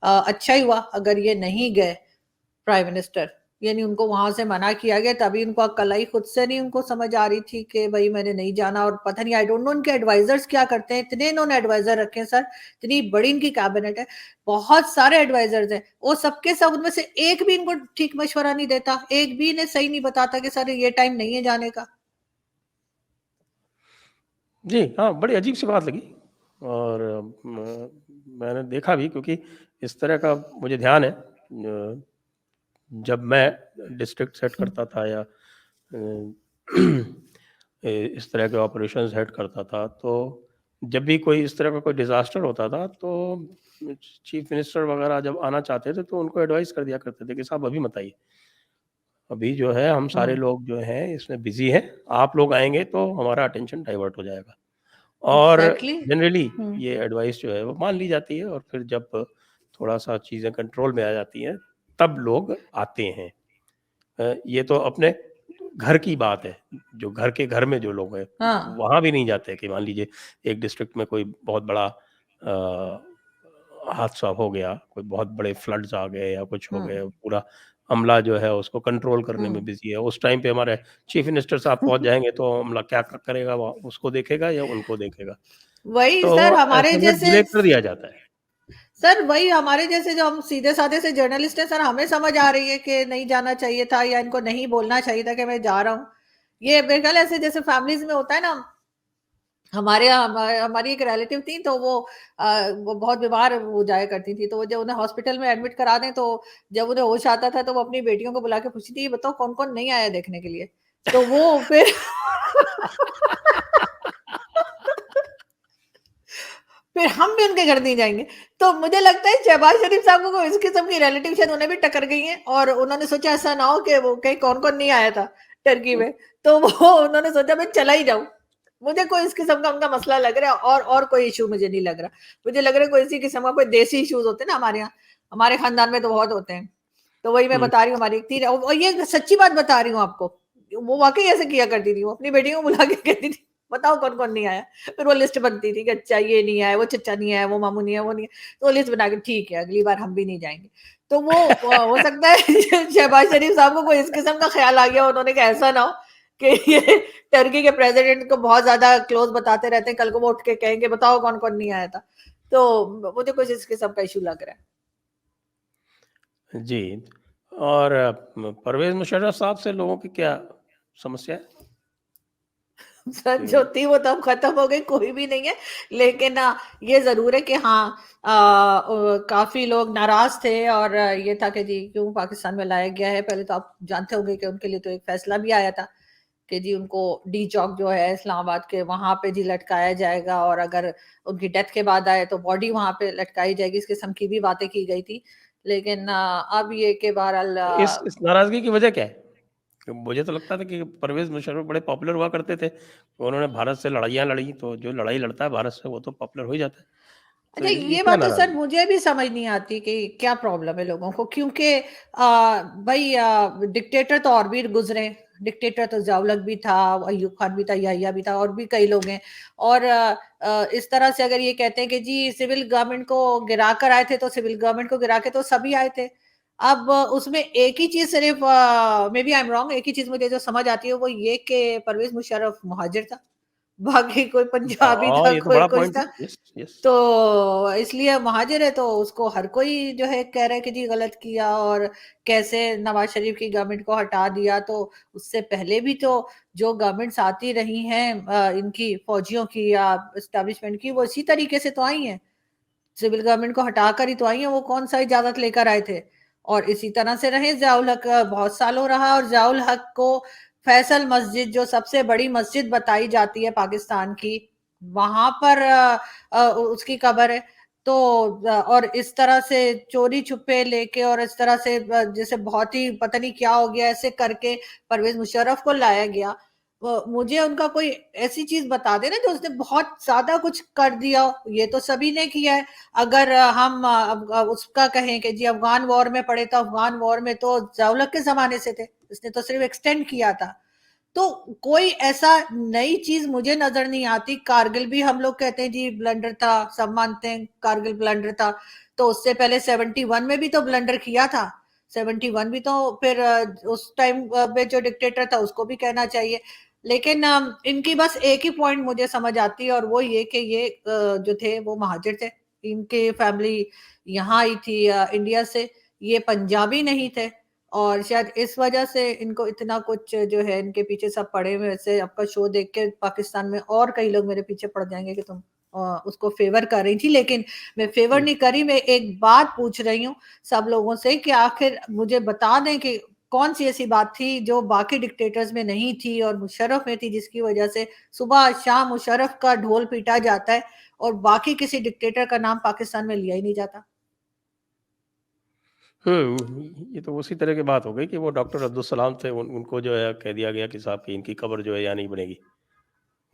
अच्छा ही हुआ अगर ये नहीं गए प्राइम मिनिस्टर, यानी उनको वहां से मना किया गया। तभी उनको अक्ल आई, खुद से नहीं उनको समझ आ रही थी कि भाई मैंने नहीं जाना। और पता नहीं, आई डोंट नो इनके एडवाइजर्स क्या करते हैं, इतने इन्होंने एडवाइजर रखे हैं सर, इतनी बड़ी इनकी कैबिनेट है, बहुत सारे एडवाइजर्स हैं। वो सबके सब उनमें से एक भी इनको ठीक मशवरा नहीं देता, एक भी इन्हें सही नहीं बताता कि सर ये टाइम नहीं है जाने का। जी हाँ, बड़ी अजीब सी बात लगी। और मैंने देखा भी, क्योंकि इस तरह का मुझे ध्यान है, जब मैं डिस्ट्रिक्ट सेट करता था या इस तरह के ऑपरेशंस हेड करता था, तो जब भी कोई इस तरह का कोई डिज़ास्टर होता था तो चीफ मिनिस्टर वगैरह जब आना चाहते थे तो उनको एडवाइस कर दिया करते थे कि साहब अभी मत आइए, अभी जो है हम सारे हम्म। लोग जो हैं इसमें बिजी हैं, आप लोग आएंगे तो हमारा अटेंशन डाइवर्ट हो जाएगा। और एग्जैक्टली। जनरली हम्म। ये एडवाइस जो है वो मान ली जाती है, और फिर जब थोड़ा-सा चीज़ें कंट्रोल में आ जाती हैं, तब लोग आते हैं। ये तो अपने घर की बात है, जो घर के घर में जो लोग हैं, हाँ। वहाँ भी नहीं जाते कि मान लीजिए एक डिस्ट्रिक्ट में कोई बहुत बड़ा हादसा हो गया, कोई बहुत बड़े फ्लड्स आ गए या कुछ हो हम्म। गए, पूरा अमला जो है उसको कंट्रोल करने में बिजी है। उस टाइम पे हमारे चीफ मिनिस्टर साहब पहुंच जाएंगे तो अमला क्या करेगा, वो उसको देखेगा या उनको देखेगा। वही तो सर हमारे ऐसे में जैसे, डिले कर दिया जाता है। सर वही हमारे जैसे जो हम सीधे साधे से जर्नलिस्ट हैं सर, हमें समझ आ रही है कि नहीं जाना चाहिए था या इनको नहीं बोलना चाहिए था कि मैं जा रहा हूँ। ये मेरे ख्याल ऐसे जैसे फैमिलीज में होता है ना, हमारे यहाँ हमारी एक रिलेटिव थी, तो वो बहुत बीमार हो जाया करती थी, तो वो जब उन्हें हॉस्पिटल में एडमिट करा दें तो जब उन्हें होश आता था तो वो अपनी बेटियों को बुला के पूछती थी, "ये बताओ कौन कौन नहीं आया देखने के लिए?" तो वो फिर फिर हम भी उनके घर नहीं जाएंगे। तो मुझे लगता है शहबाज शरीफ साहब को इस किस्म की रिलेटिव शायद उन्हें भी टक्कर गई है, और उन्होंने सोचा ऐसा ना हो कि वो कहीं कौन कौन नहीं आया था टर्की में, तो वो उन्होंने सोचा मैं चला ही जाऊं। मुझे कोई इस किस्म का उनका मसला लग रहा है, और कोई इशू मुझे नहीं लग रहा। मुझे लग रहा है कोई इसी किस्म का कोई देसी इश्यूज होते हैं ना हमारे यहाँ, हमारे खानदान में तो बहुत होते हैं। तो वही मैं हम्म, बता रही हूँ, हमारी एक थी, और ये सच्ची बात बता रही हूँ आपको, वो वाकई ऐसे किया करती थी, वो अपनी बेटी को बुला के कहती थी बताओ कौन कौन नहीं आया। फिर वो लिस्ट बनती थी कि अच्छा ये नहीं आया, वो चचा नहीं आया, वो मामू नहीं आया, वो नहीं आया, तो वो लिस्ट बना के ठीक है अगली बार हम भी नहीं जाएंगे। तो वो हो सकता है शहबाज शरीफ साहब को कोई इस किस्म का ख्याल आ गया, उन्होंने कहा ऐसा ना हो कि ये टर्की के प्रेसिडेंट को बहुत ज्यादा क्लोज बताते रहते हैं, कल को वो उठ के कहेंगे बताओ कौन कौन नहीं आया था। तो मुझे कुछ इस किस्म का इशू लग रहा है। जी। और परवेज मुशर्रफ साहब से लोगों की क्या समस्या है सर कि जो थी वो तो अब खत्म हो गई, कोई भी नहीं है। लेकिन ये जरूर है कि हाँ, काफी लोग नाराज थे, और ये था कि जी क्यों पाकिस्तान में लाया गया है। पहले तो आप जानते होंगे कि उनके लिए तो एक फैसला भी आया था कि जी उनको डी चौक जो है इस्लामाबाद के वहां पे जी लटकाया जाएगा, और अगर उनकी डेथ के बाद आए तो बॉडी वहां पे लटकाई जाएगी, इस किस्म की भी बातें की गई थी। लेकिन अब ये कि बहरहाल इस नाराजगी की वजह क्या है? कि मुझे तो लगता था कि परवेज मुशर्रफ बड़े पॉपुलर हुआ करते थे। उन्होंने भारत से लड़ाइयाँ लड़ी, तो जो लड़ाई लड़ता है भारत से वो तो पॉपुलर हो ही जाता है। तो अच्छा, ये ये क्या बात तो सर नाराजगी? मुझे भी समझ नहीं आती कि क्या प्रॉब्लम है लोगों को, क्योंकि भाई डिक्टेटर तो और भी गुजरे, डिक्टेटर तो ज़ाउलक भी था, अयूब खान भी था, याहिया भी था, और भी कई लोग हैं। और इस तरह से अगर ये कहते हैं कि जी सिविल गवर्नमेंट को गिरा कर आए थे, तो सिविल गवर्नमेंट को गिरा के तो सभी आए थे। अब उसमें एक ही चीज सिर्फ, maybe I am wrong, एक ही चीज मुझे जो समझ आती है वो ये कि परवेज मुशर्रफ मुहाजिर था, बाकी कोई पंजाबी हाँ, था, ये तो कोई बड़ा कुछ पॉइंट है। था। Yes, yes. तो इसलिए महाजिर है तो उसको हर कोई जो है कह रहा है कि जी गलत किया, और कैसे नवाज शरीफ की गवर्नमेंट को हटा दिया। तो उससे पहले भी तो जो गवर्नमेंट्स आती रही हैं इनकी फौजियों की या एस्टेब्लिशमेंट की, वो इसी तरीके से तो आई हैं, सिविल गवर्नमेंट को हटाकर ही तो आई हैं। वो कौन सा इजाजत लेकर आए थे? और इसी तरह से रहे जियाउल हक, बहुत सालों रहा, और जियाउल हक को फैसल मस्जिद जो सबसे बड़ी मस्जिद बताई जाती है पाकिस्तान की, वहां पर उसकी कब्र है। तो और इस तरह से चोरी छुपे लेके, और इस तरह से जैसे बहुत ही पता नहीं क्या हो गया ऐसे करके परवेज मुशर्रफ को लाया गया। मुझे उनका कोई ऐसी चीज बता देना जो उसने बहुत ज्यादा कुछ कर दिया हो। ये तो सभी ने किया है। अगर हम उसका कहें कि जी अफगान वॉर में पड़े, तो अफगान वॉर में तो जौलक के जमाने से थे, इसने तो सिर्फ एक्सटेंड किया था। तो कोई ऐसा नई चीज मुझे नजर नहीं आती। कारगिल भी हम लोग कहते हैं जी ब्लंडर था, सब मानते हैं कारगिल ब्लंडर था। तो उससे पहले 71 में भी तो ब्लंडर किया था। 71 भी तो फिर उस टाइम में जो डिक्टेटर था उसको भी कहना चाहिए। लेकिन इनकी बस एक ही पॉइंट मुझे समझ आती है, और वो ये कि ये जो थे वो महाजिर थे, इनके फैमिली यहाँ आई थी इंडिया से, ये पंजाबी नहीं थे। और शायद इस वजह से इनको इतना कुछ जो है इनके पीछे सब पड़े हुए। वैसे आपका शो देख के पाकिस्तान में और कई लोग मेरे पीछे पड़ जाएंगे कि तुम उसको फेवर कर रही थी, लेकिन मैं फेवर हुँ। नहीं करी। मैं एक बात पूछ रही हूँ सब लोगों से कि आखिर मुझे बता दें कि कौन सी ऐसी बात थी जो बाकी डिक्टेटर्स में नहीं थी और मुशर्रफ में थी, जिसकी वजह से सुबह शाम मुशर्रफ का ढोल पीटा जाता है और बाकी किसी डिक्टेटर का नाम पाकिस्तान में लिया ही नहीं जाता। ये तो उसी तरह की बात हो गई कि वो डॉक्टर अब्दुल सलाम थे, उनको जो है कह दिया गया कि साहब कि इनकी कब्र जो है यहाँ नहीं बनेगी,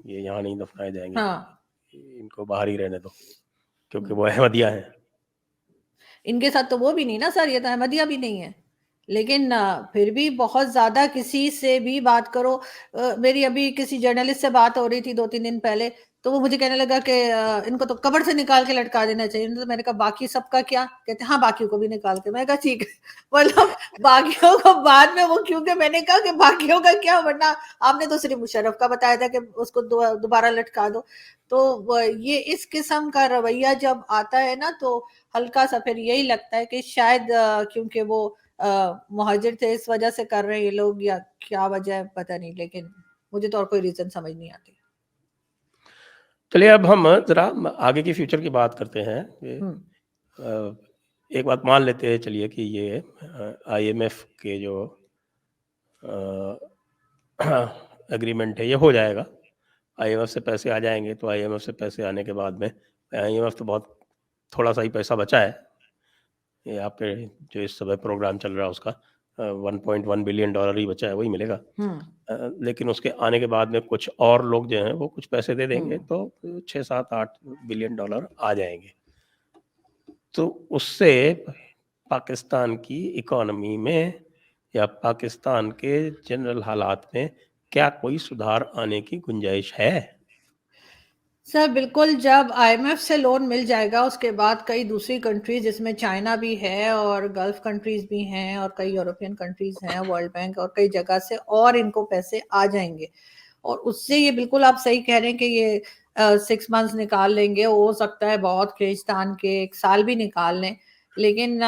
ये यहाँ नहीं दफनाए जाएंगे, हाँ, इनको बाहर ही रहने दो, क्योंकि वो अहमदिया हैं। इनके साथ तो वो भी नहीं ना सर, ये तो अहमदिया भी नहीं है। लेकिन फिर भी बहुत ज्यादा किसी से भी बात करो, मेरी अभी किसी जर्नलिस्ट से बात हो रही थी 2-3 दिन पहले, तो वो मुझे कहने लगा कि इनको तो कब्र से निकाल के लटका देना चाहिए। तो मैंने कहा बाकी सबका क्या? कहते हाँ, बाकियों को भी निकाल के। मैंने कहा ठीक है। मतलब बाकियों को बाद में वो, क्योंकि मैंने कहा कि बाकियों का क्या, वरना आपने तो सिर्फ मुशर्रफ का बताया था कि उसको दोबारा लटका दो। तो ये इस किस्म का रवैया जब आता है ना, तो हल्का सा फिर यही लगता है कि शायद क्योंकि वो मुहाजिर थे इस वजह से कर रहे हैं ये लोग, या क्या वजह है पता नहीं, लेकिन मुझे तो और कोई रीजन समझ नहीं आती। चलिए अब हम ज़रा आगे की फ्यूचर की बात करते हैं कि हम्म। एक बात मान लेते हैं चलिए कि ये आईएमएफ के जो एग्रीमेंट है ये हो जाएगा, आईएमएफ से पैसे आ जाएंगे। तो आईएमएफ से पैसे आने के बाद में आईएमएफ तो बहुत थोड़ा सा ही पैसा बचा है, ये आपके जो इस समय प्रोग्राम चल रहा है उसका 1.1 बिलियन डॉलर ही बचा है, वही मिलेगा। हम्म। लेकिन उसके आने के बाद में कुछ और लोग जो हैं वो कुछ पैसे दे देंगे, हम्म। तो 6 7 8 बिलियन डॉलर आ जाएंगे। तो उससे पाकिस्तान की इकोनॉमी में या पाकिस्तान के जनरल हालात में क्या कोई सुधार आने की गुंजाइश है? सर बिल्कुल, जब आईएमएफ से लोन मिल जाएगा उसके बाद कई दूसरी कंट्रीज, जिसमें चाइना भी है और गल्फ कंट्रीज भी हैं और कई यूरोपियन कंट्रीज हैं, वर्ल्ड बैंक और कई जगह से और इनको पैसे आ जाएंगे। और उससे ये बिल्कुल आप सही कह रहे हैं कि ये 6 मंथ्स निकाल लेंगे, हो सकता है बहुत खींचतान के 1 साल भी निकाल लें, लेकिन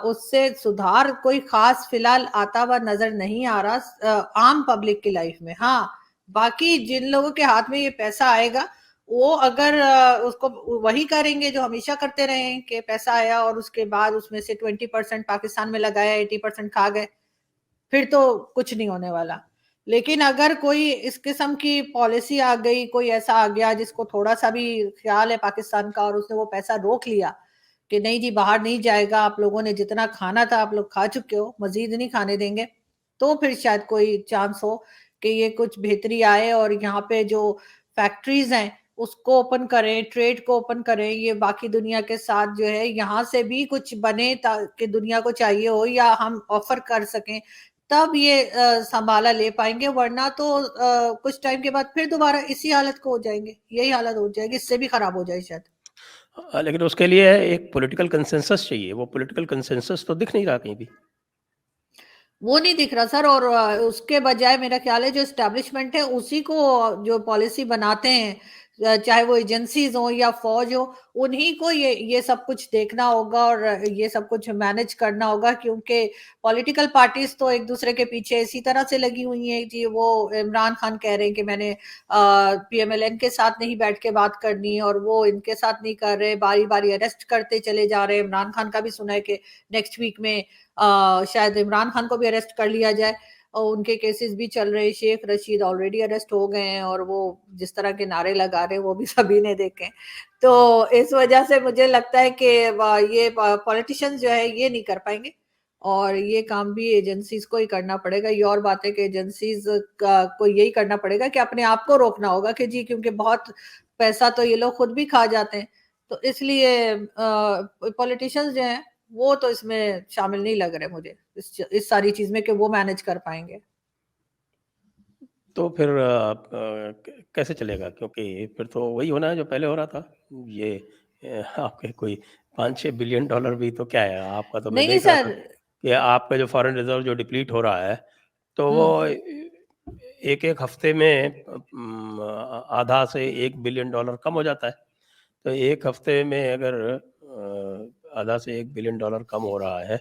उससे सुधार कोई खास फिलहाल आता हुआ नजर नहीं आ रहा आम पब्लिक की लाइफ में। हाँ, बाकी जिन लोगों के हाथ में ये पैसा आएगा, वो अगर उसको वही करेंगे जो हमेशा करते रहे हैं कि पैसा आया और उसके बाद उसमें से 20% पाकिस्तान में लगाया, 80% खा गए, फिर तो कुछ नहीं होने वाला। लेकिन अगर कोई इस किस्म की पॉलिसी आ गई, कोई ऐसा आ गया जिसको थोड़ा सा भी ख्याल है पाकिस्तान का, और उसने वो पैसा रोक लिया कि नहीं जी बाहर नहीं जाएगा, आप लोगों ने जितना खाना था आप लोग खा चुके हो, मजीद नहीं खाने देंगे, तो फिर शायद कोई चांस हो कि ये कुछ बेहतरी आए और यहाँ पे जो फैक्ट्रीज हैं उसको ओपन करें, ट्रेड को ओपन करें, ये बाकी दुनिया के साथ जो है यहाँ से भी कुछ बने ताकि दुनिया को चाहिए हो या हम ऑफर कर सकें, तब ये संभाला ले पाएंगे। वरना तो कुछ टाइम के बाद फिर दोबारा इसी हालत को हो जाएंगे, यही हालत हो जाएगी, इससे भी खराब हो जाए शायद। लेकिन उसके लिए एक पॉलिटिकल कंसेंसस चाहिए, वो पॉलिटिकल कंसेंसस तो दिख नहीं रहा कहीं भी। वो नहीं दिख रहा सर, और उसके बजाय मेरा ख्याल है जो एस्टेब्लिशमेंट है उसी को जो पॉलिसी बनाते हैं, चाहे वो एजेंसीज हो या फौज हो, उन्हीं को ये सब कुछ देखना होगा और ये सब कुछ मैनेज करना होगा, क्योंकि पॉलिटिकल पार्टीज तो एक दूसरे के पीछे इसी तरह से लगी हुई हैं जी। वो इमरान खान कह रहे हैं कि मैंने पीएमएलएन के साथ नहीं बैठ के बात करनी, और वो इनके साथ नहीं कर रहे, बारी बारी अरेस्ट करते चले जा रहे हैं। इमरान खान का भी सुना है कि नेक्स्ट वीक में शायद इमरान खान को भी अरेस्ट कर लिया जाए, और उनके केसेस भी चल रहे हैं। शेख रशीद ऑलरेडी अरेस्ट हो गए हैं, और वो जिस तरह के नारे लगा रहे हैं वो भी सभी ने देखे हैं। तो इस वजह से मुझे लगता है कि ये पॉलिटिशियंस जो है ये नहीं कर पाएंगे, और ये काम भी एजेंसीज को ही करना पड़ेगा। ये और बात है कि एजेंसीज को यही करना पड़ेगा कि अपने आप को रोकना होगा कि जी, क्योंकि बहुत पैसा तो ये लोग खुद भी खा जाते हैं, तो इसलिए पॉलिटिशियंस जो हैं वो तो इसमें शामिल नहीं लग रहे मुझे, इस सारी चीज में कि वो मैनेज कर पाएंगे। तो फिर कैसे चलेगा? क्योंकि फिर तो वही होना है जो पहले हो रहा था। ये आपके कोई 5 6 बिलियन डॉलर भी तो क्या है, आपका तो मैं नहीं देख रहा सर। था कि आपका जो फॉरेन रिजर्व जो डिप्लीट हो रहा है, तो वो हम्म। एक एक हफ्ते में आधा से 1 बिलियन डॉलर कम हो जाता है। तो एक हफ्ते में अगर आधा से 1 बिलियन डॉलर कम हो रहा है,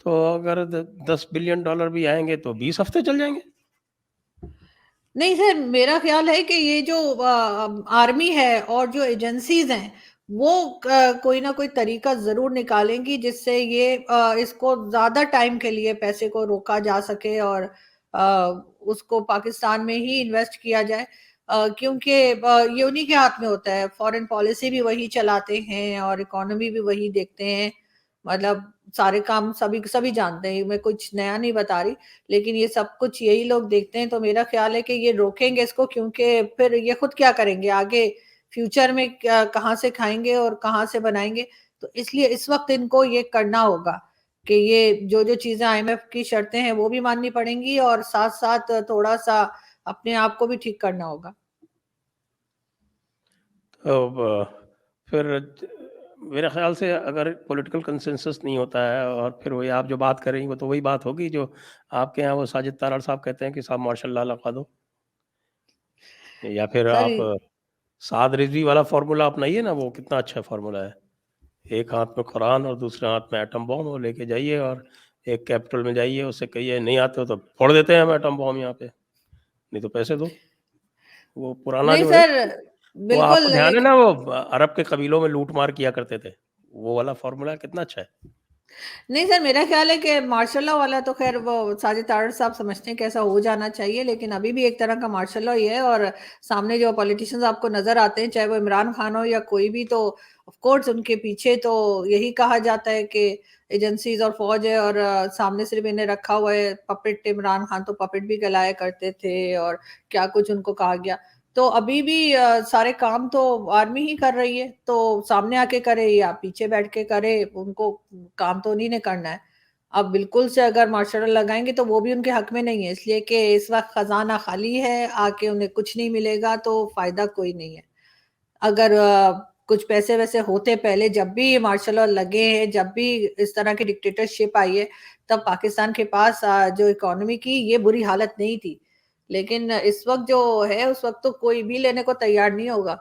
तो अगर 10 बिलियन डॉलर भी आएंगे तो 20 हफ्ते चल जाएंगे। नहीं सर, मेरा ख्याल है कि ये जो आर्मी है और जो एजेंसीज हैं वो कोई ना कोई तरीका जरूर निकालेंगी जिससे ये इसको ज्यादा टाइम के लिए पैसे को रोका जा सके, और उसको पाकिस्तान में ही इन्वेस्ट किया जाए, क्योंकि ये उन्हीं के हाथ में होता है। फॉरेन पॉलिसी भी वही चलाते हैं और इकोनॉमी भी वही देखते हैं। मतलब सारे काम सभी सभी जानते हैं, मैं कुछ नया नहीं बता रही, लेकिन ये सब कुछ यही लोग देखते हैं। तो मेरा ख्याल है कि ये रोकेंगे इसको, क्योंकि फिर ये खुद क्या करेंगे आगे, फ्यूचर में कहाँ से खाएंगे और कहाँ से बनाएंगे। तो इसलिए इस वक्त इनको ये करना होगा कि ये जो जो चीजें आईएमएफ की शर्तें हैं वो भी माननी पड़ेंगी, और साथ साथ थोड़ा सा अपने आप को भी ठीक करना होगा। फिर मेरे ख्याल से अगर पॉलिटिकल कंसेंसस नहीं होता है और फिर वही आप जो बात कर रही हैं वो तो वही बात होगी जो आपके यहाँ वो साजिद तारड़ साहब कहते हैं कि साहब मार्शल लॉ लगा दो, या फिर सर आप साद रिजवी वाला फॉर्मूला अपनाइए ना, वो कितना अच्छा फॉर्मूला है। एक हाथ में कुरान और दूसरे हाथ में एटम बॉम्ब, वो लेके जाइए और एक कैपिटल में जाइए, उससे कहिए नहीं आते हो तो फोड़ देते हैं हम एटम बॉम्ब यहाँ पे, नहीं तो पैसे दो। वो पुराना नहीं जो है, सर, वो आपको बिल्कुल ध्यान है एक ना, वो अरब के कबीलों में लूट मार किया करते थे, वो वाला फॉर्मूला कितना अच्छा है। नहीं सर, मेरा ख्याल है कि मार्शल लॉ वाला तो खैर वो साजिद तारड़ साहब समझते हैं कि ऐसा हो जाना चाहिए, लेकिन अभी भी एक तरह का मार्शल लॉ ही है। और सामने जो पॉलिटिशियंस आपको नजर आते हैं, चाहे वो इमरान खान हो या कोई भी, तो ऑफ कोर्स उनके पीछे तो यही कहा जाता है कि एजेंसीज और फौज है, और सामने सिर्फ इन्हें रखा हुआ है पपेट। इमरान खान तो पपेट भी कहलाया करते थे, और क्या कुछ उनको कहा गया। तो अभी भी सारे काम तो आर्मी ही कर रही है, तो सामने आके करे या पीछे बैठ के करे, उनको काम तो उन्हीं ने करना है। अब बिल्कुल से अगर मार्शल लॉ लगाएंगे तो वो भी उनके हक में नहीं है, इसलिए कि इस वक्त खजाना खाली है, आके उन्हें कुछ नहीं मिलेगा, तो फायदा कोई नहीं है। अगर कुछ पैसे वैसे होते पहले, जब भी ये मार्शल लॉ लगे हैं, जब भी इस तरह की डिक्टेटरशिप आई है, तब पाकिस्तान के पास जो इकोनॉमी की ये बुरी हालत नहीं थी। लेकिन इस वक्त जो है, उस वक्त तो कोई भी लेने को तैयार नहीं होगा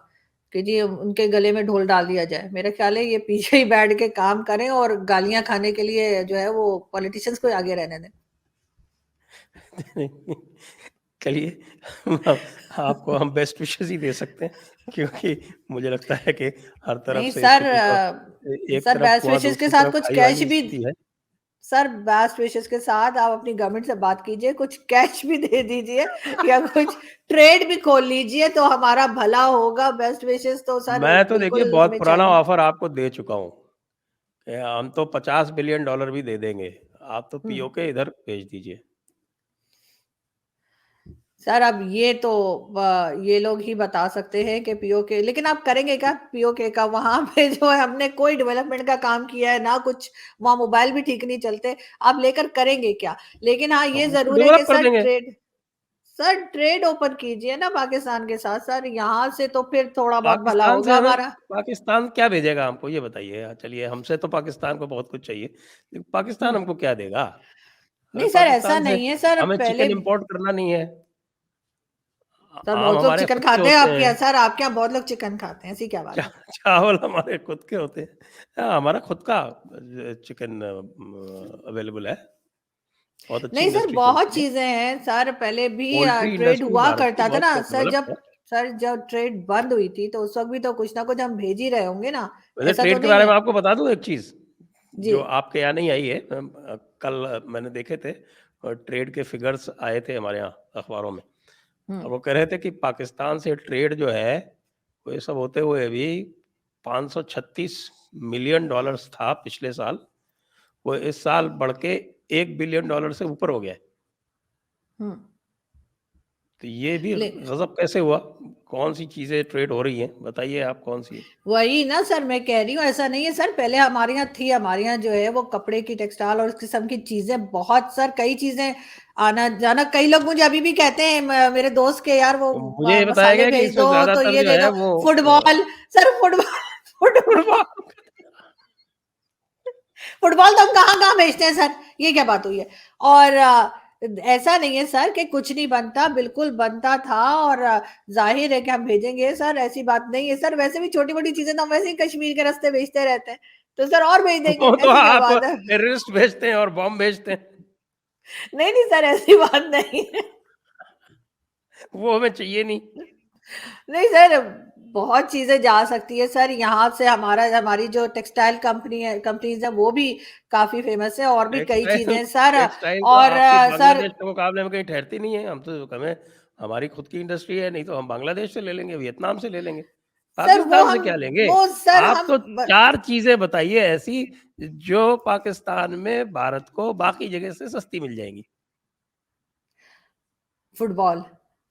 कि जी उनके गले में ढोल डाल दिया जाए। मेरा ख्याल है ये पीछे ही बैठ के काम करें, और गालियां खाने के लिए जो है वो पॉलिटिशियंस को आगे रहने दें। चलिए, आपको हम बेस्ट विशेस ही दे सकते हैं, क्योंकि मुझे लगता है कि हर तरफ नहीं से सर, स्थिति तो एक सर तरफ बेस्ट कुआं विशेष के दूसरी साथ तरफ कुछ खाई कैश वाली भी, स्थिति है। सर बेस्ट विशेस के साथ आप अपनी गवर्नमेंट से बात कीजिए, कुछ कैश भी दे दीजिए, या कुछ ट्रेड भी खोल लीजिए, तो हमारा भला होगा। बेस्ट विशेस तो सर मैं तो देखिए बिल्कुल बहुत हमें पुराना चाहिए। ऑफर आपको दे चुका हूँ, हम तो $50 बिलियन भी दे देंगे, आप तो हम्म पीओके इधर भेज दीजिए। सर अब ये तो ये लोग ही बता सकते हैं कि पीओके, लेकिन आप करेंगे क्या पीओके का? वहां पे जो है, हमने कोई डेवलपमेंट का काम किया है ना कुछ, वहां मोबाइल भी ठीक नहीं चलते, आप लेकर करेंगे क्या? लेकिन हाँ, तो ये उसको जरूर है कि डेवलप कर देंगे। सर ट्रेड ओपन कीजिए ना पाकिस्तान के साथ, सर यहाँ से तो फिर थोड़ा बहुत भला पाकिस्तान से होगा हमें हमारा। पाकिस्तान क्या भेजेगा हमको, ये बताइए। चलिए, हमसे तो पाकिस्तान को बहुत कुछ चाहिए, लेकिन पाकिस्तान हम्म हमको क्या देगा? हमें नहीं सर, ऐसा पाकिस्तान से नहीं है सर, हमें पहले चिकन इंपोर्ट करना नहीं है। सर आम बहुत लोग हमारे चिकन खुद के खाते हैं होते आपके हैं, यहाँ, सर आपके यहाँ बहुत लोग चिकन खाते हैं, ऐसी क्या बात है? चावल हमारे खुद के होते हैं। हमारा खुद का चिकन अवेलेबल है, बहुत अच्छी नहीं सर, इंडस्ट्री बहुत चलती है। चीजें हैं सर, पहले भी पोल्ट्री ट्रेड इंडस्ट्री हुआ भारत की करता था बहुत ना सर। डेवलप्ड जब है। ट्रेड बंद हुई थी, तो उस वक्त भी तो कुछ ना कुछ हम भेज ही रहे होंगे ना, वैसे ऐसा तो ट्रेड के नहीं बारे में है। आपको बता दूं एक चीज, जी। जो आपके यहाँ नहीं आई है। कल मैंने देखे थे, और ट्रेड के फिगर्स आए थे हमारे यहाँ अखबारों में, हम्म और वो कह रहे थे कि पाकिस्तान से ट्रेड जो है, वो ये सब होते हुए भी $536 मिलियन था पिछले साल, वो इस साल बढ़ के $1 बिलियन से ऊपर हो गया है। हम्म तो ये भी ले गजब कैसे हुआ? कौन सी चीजें ट्रेड हो रही हैं, बताइए आप कौन सी है? वही ना सर, मैं कह रही हूँ ऐसा नहीं है सर, पहले हमारे यहाँ थी, हमारे यहाँ जो है वो कपड़े की, टेक्सटाइल और इस किस्म की चीजें बहुत, सर कई चीजें आना जाना। कई लोग मुझे अभी भी कहते हैं, मेरे दोस्त के यार वो तो मुझे ये बताया मसाले गया कि भेज इसमें दो, तो ज्यादातर ये जो दे है दो। वो football, sir football football football. Football तो हम कहाँ कहाँ भेजते हैं सर, ये क्या बात हुई है? और ऐसा नहीं है सर कि कुछ नहीं बनता, बिल्कुल बनता था, और जाहिर है कि हम भेजेंगे सर, ऐसी बात नहीं है सर। वैसे भी छोटी मोटी चीजें तो हम वैसे ही कश्मीर के रास्ते भेजते रहते हैं, तो सर और भेज देंगे, वो तो ऐसी क्या आप बात है? टेररिस्ट भेजते हैं और बॉम्ब भेजते हैं, नहीं नहीं सर, ऐसी बात नहीं है। वो हमें चाहिए नहीं। नहीं सर, बहुत चीजें जा सकती है सर यहाँ से। हमारी जो टेक्सटाइल कंपनीज है वो भी काफी फेमस है, और भी कई टेक्सटाइल चीजें हैं सर। टेक्सटाइल तो और आपकी सर बांग्लादेश के मुकाबले में कहीं ठहरती नहीं है। हम तो हमें हमारी खुद की इंडस्ट्री है, नहीं तो हम बांग्लादेश से ले लेंगे, वियतनाम से ले लेंगे, सर पाकिस्तान से क्या लेंगे? वो सर आप हम तो 4 चीजें बताइए ऐसी जो पाकिस्तान में भारत को बाकी जगह से सस्ती मिल जाएंगी। फुटबॉल,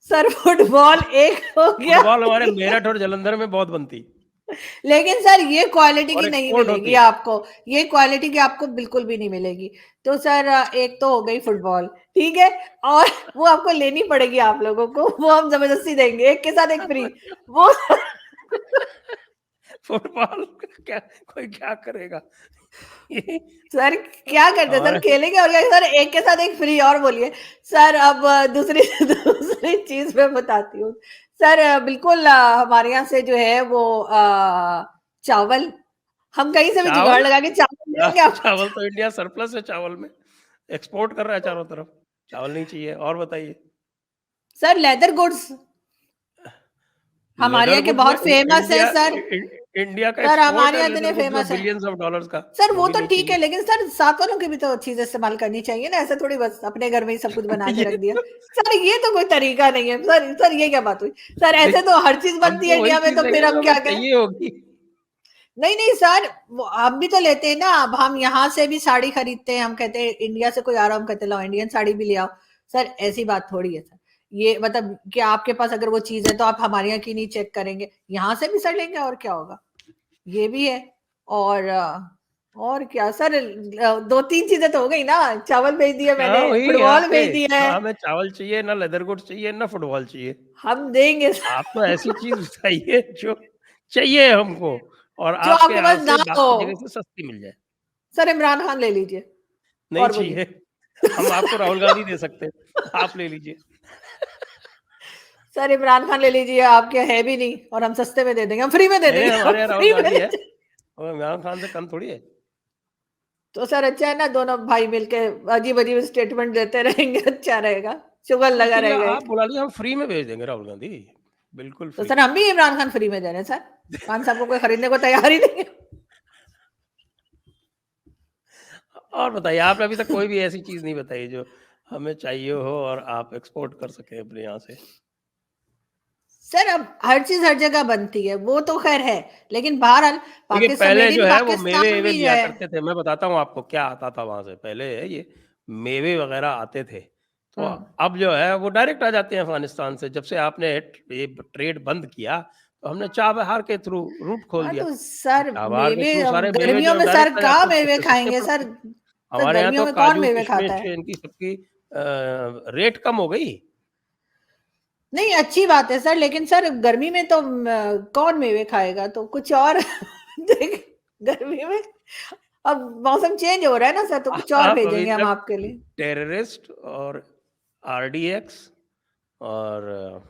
सर फुटबॉल एक हो गया। फुटबॉल हमारे मेरठ और जालंधर में बहुत बनती, लेकिन सर ये क्वालिटी और की नहीं एक्सपोर्ट मिलेगी होती। आपको, ये क्वालिटी की आपको बिल्कुल भी नहीं मिलेगी। तो सर एक तो हो गई फुटबॉल, ठीक है, और वो आपको लेनी पड़ेगी आप लोगों को, वो हम जबरदस्ती देंगे, एक के साथ एक फ्री। वो फुटबॉल क्या, कोई क्या करेगा? ये सर क्या करते हैं सर, हमारे खेलेंगे और क्या सर, एक के साथ एक फ्री और बोलिए। सर अब दूसरी दूसरी चीज मैं बताती हूँ। सर बिल्कुल हमारे यहाँ से जो है वो चावल, हम कहीं से भी जुगाड़ चावल लगा के चावल ले आएंगे आपको। चावल तो इंडिया सरप्लस है चावल में, एक्सपोर्ट कर रहा है चारों तरफ। चावल नहीं चाहिए, और बताइए? सर लेदर गुड्स हमारे लेदर यहाँ के गुड्स में बहुत फेमस है इंडिया सर। इंडिया का सर एक्सपोर्ट हमारे है यहाँ इतने लेदर गुड्स में फेमस है बिलियंस ऑफ डॉलर्स का, सर, वो वो भी तो नहीं ठीक है, चाहिए। लेकिन सर साथ वालों की भी तो चीज इस्तेमाल करनी चाहिए ना, ऐसे थोड़ी बस अपने घर में ही सब कुछ बना के रख ये दिया। तो सर ये तो कोई तरीका नहीं है सर। सर ये क्या बात हुई? सर नहीं, ऐसे तो हर चीज हम बनती है तो वही इंडिया में, चीज तो फिर लेंगे हम जो हमें क्या करें? चाहिए होगी। नहीं नहीं सर, हम भी तो लेते हैं ना। अब हम यहाँ से भी साड़ी खरीदते हैं, हम कहते हैं इंडिया से कोई आ रहा, हम कहते हैं लाओ इंडियन साड़ी भी ले आओ। सर ऐसी बात थोड़ी है सर। ये मतलब कि आपके पास अगर वो चीज है तो आप हमारे यहाँ की नहीं चेक करेंगे, यहाँ से भी सर लेंगे और क्या होगा? ये भी है। और और क्या सर, दो तीन चीजें तो हो गई ना, चावल भेज दिया हाँ मैंने, वही यहाँ फुटबॉल पे, भेज दिया ना है। हमें चावल चाहिए, ना लेदर गुड्स चाहिए, ना फुटबॉल चाहिए। हम देंगे आप तो ऐसी चीज बताइए जो चाहिए हमको, और जो आपके आपके यहाँ पास ना से हो। बाकी जगह से सस्ती मिल जाए। सर इमरान खान ले लीजिए नहीं और बोलिए। चाहिए। हम आपको राहुल गांधी दे सकते हैं, आप ले लीजिए। सर इमरान खान ले लीजिए, आपके है भी नहीं और हम सस्ते में दे देंगे, हम फ्री में दे नहीं नहीं, देंगे, हम हमारे यहाँ राहुल फ्री में गांधी दे है, देंगे। और इमरान खान से कम थोड़ी है। तो सर अच्छा है ना, दोनों भाई मिलके अजीब अजीब स्टेटमेंट देते रहेंगे, अच्छा रहेगा, शुगर तो लगा फिर रहेगा आप एक। बुला लीजिए, हम फ्री में भेज देंगे राहुल गांधी, बिल्कुल तो फ्री। सर हम भी इमरान खान फ्री में दे रहे हैं सर, खान साहब को कोई खरीदने को तैयार ही नहीं है। और बताइए, आपने अभी तक कोई भी ऐसी चीज नहीं बताई जो हमें चाहिए हो और आप एक्सपोर्ट कर सके अपने यहाँ से? सर अब हर चीज हर जगह बनती है, वो तो खैर है, लेकिन बहरहाल देखिए पाकिस्तान, पहले मेड जो इन है वो पाकिस्तान मेवे-वेवे भी जो लिया है। करते थे, मैं बताता हूँ आपको क्या आता था वहाँ से। पहले ये मेवे वगैरह आते थे, तो हम्म। अब जो है वो डायरेक्ट आ जाते हैं अफ़गानिस्तान से। जब से आपने ये ट्रेड बंद किया, तो हमने चाबहार के थ्रू रूट खोल हाँ दिया। तो तो सर चाबहार के मेवे, थ्रू अब सारे मेवे जो गर्मियों है में सर डायरेक्ट आ कहाँ जाते हैं, मेवे सस्ते सस्ते खाएंगे सर? पड़ते हैं। सर हमारे यहाँ गर्मियों तो में कौन काजू, मेवे खाता किशमिश है? इनकी सबकी रेट कम हो गई। नहीं अच्छी बात है सर, लेकिन सर गर्मी में तो कौन मेवे खाएगा, तो कुछ और देख, गर्मी में अब मौसम चेंज हो रहा है ना सर, तो कुछ और आप अभी भेजेंगे हम तक आपके लिए। टेररिस्ट और आरडीएक्स और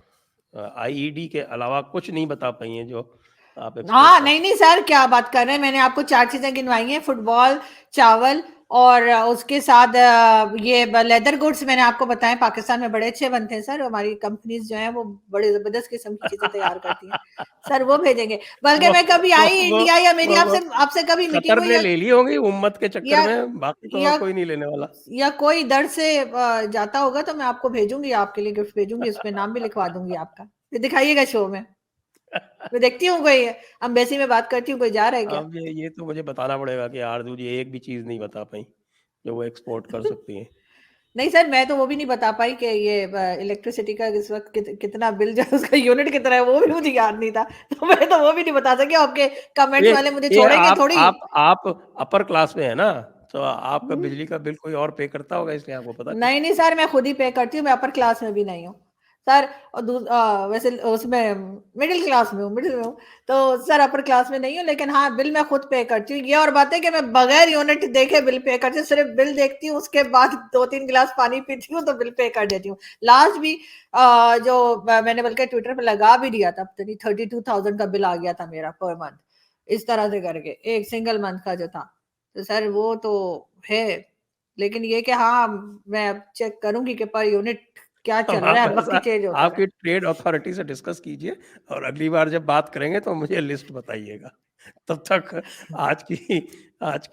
आईईडी के अलावा कुछ नहीं बता पाई हैं जो आप एक्सपोर्ट हाँ कर नहीं सकते नहीं सर, क्या बात कर रहे हैं, मैंने आपको चार चीजें गिनवाई हैं, फुटबॉल, चावल, और उसके साथ ये लेदर गुड्स मैंने आपको बताया, पाकिस्तान में बड़े अच्छे बनते हैं सर, हमारी कंपनीज जो हैं वो बड़े जबरदस्त किस्म की चीजें तैयार करती हैं। हैं। सर वो भेजेंगे, बल्कि मैं कभी वो आई वो इंडिया, या मेरी वो आपसे आपसे कभी मीटिंग कतर हुई, ने ले ली होंगी उम्मत के चक्कर या में, बाकी तो और या कोई नहीं लेने वाला। या कोई दर्द से जाता होगा तो मैं आपको भेजूंगी, आपके लिए गिफ्ट भेजूंगी, उसमें नाम भी लिखवा दूंगी आपका, ये दिखाइएगा शो में। मैं देखती हूँ कोई अम्बेसी में बात करती हूँ, कोई जा रहा है क्या? अब ये तो मुझे बताना पड़ेगा कि आरजू जी एक भी चीज नहीं बता पाई जो वो एक्सपोर्ट कर सकती हैं। नहीं सर, मैं तो वो भी नहीं बता पाई कि ये इलेक्ट्रिसिटी का इस वक्त कितना बिल जो है, उसका यूनिट कितना है, वो भी मुझे याद नहीं था। तो मैं तो वो भी नहीं बता सकी, आपके कमेंट्स ये वाले मुझे ये छोड़ेंगे थोड़ी। आप अपर क्लास में है ना, तो आपका हम्म, बिजली का बिल कोई और पे करता होगा, इसलिए आपको पता नहीं। नहीं नहीं सर, मैं खुद ही पे करती हूँ, मैं अपर क्लास में भी नहीं हूँ सर। और वैसे उसमें मिडिल क्लास में हूँ, मिडिल में हूँ। तो सर अपर क्लास में नहीं हूँ, लेकिन हाँ बिल मैं खुद पे करती हूँ। ये और बात है कि मैं बगैर यूनिट देखे बिल पे करती हूँ, सिर्फ बिल देखती हूँ, उसके बाद दो तीन गिलास पानी पीती हूँ तो बिल पे कर देती हूँ। लास्ट भी मैंने बल्कि ट्विटर पे लगा भी दिया था, 32,000 का बिल आ गया था मेरा पर मंथ, इस तरह से करके एक सिंगल मंथ का जो था। तो सर वो तो है, लेकिन ये कि हाँ मैं अब चेक करूंगी कि पर यूनिट क्या अब चल रहा आप है, हर वक्त ऐसा चेंज होता रहा आपकी है। ट्रेड अथॉरिटी से डिस्कस कीजिए, और अगली बार जब बात करेंगे तो मुझे लिस्ट बताइएगा। तब तक आज की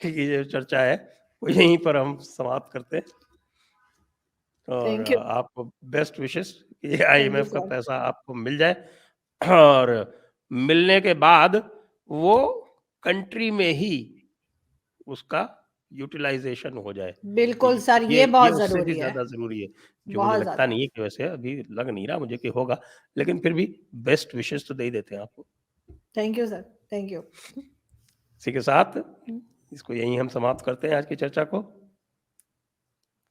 ये जो चर्चा है वो यहीं पर हम समाप्त करते हैं, और थैंक यू। आपको बेस्ट विशेस कि थैंक यू आईएमएफ का सर। पैसा आपको मिल जाए, और मिलने के बाद वो कंट्री में ही उसका यूटिलाइजेशन हो जाए। बिल्कुल सर, ये ये बहुत उससे भी जरूरी है, ज़्यादा ज़रूरी है, जो मुझे बहुत लगता ज्यादा। नहीं है कि वैसे अभी लग नहीं रहा मुझे कि होगा, लेकिन फिर भी बेस्ट विशेस तो दे ही देते हैं आपको। Thank you sir, thank you. इसी के साथ इसको यहीं हम समाप्त करते हैं आज की चर्चा को।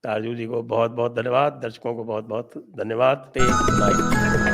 तारजू जी को बहुत-बहुत धन्यवाद, दर्शकों को बहुत-बहुत धन्यवाद। Take night.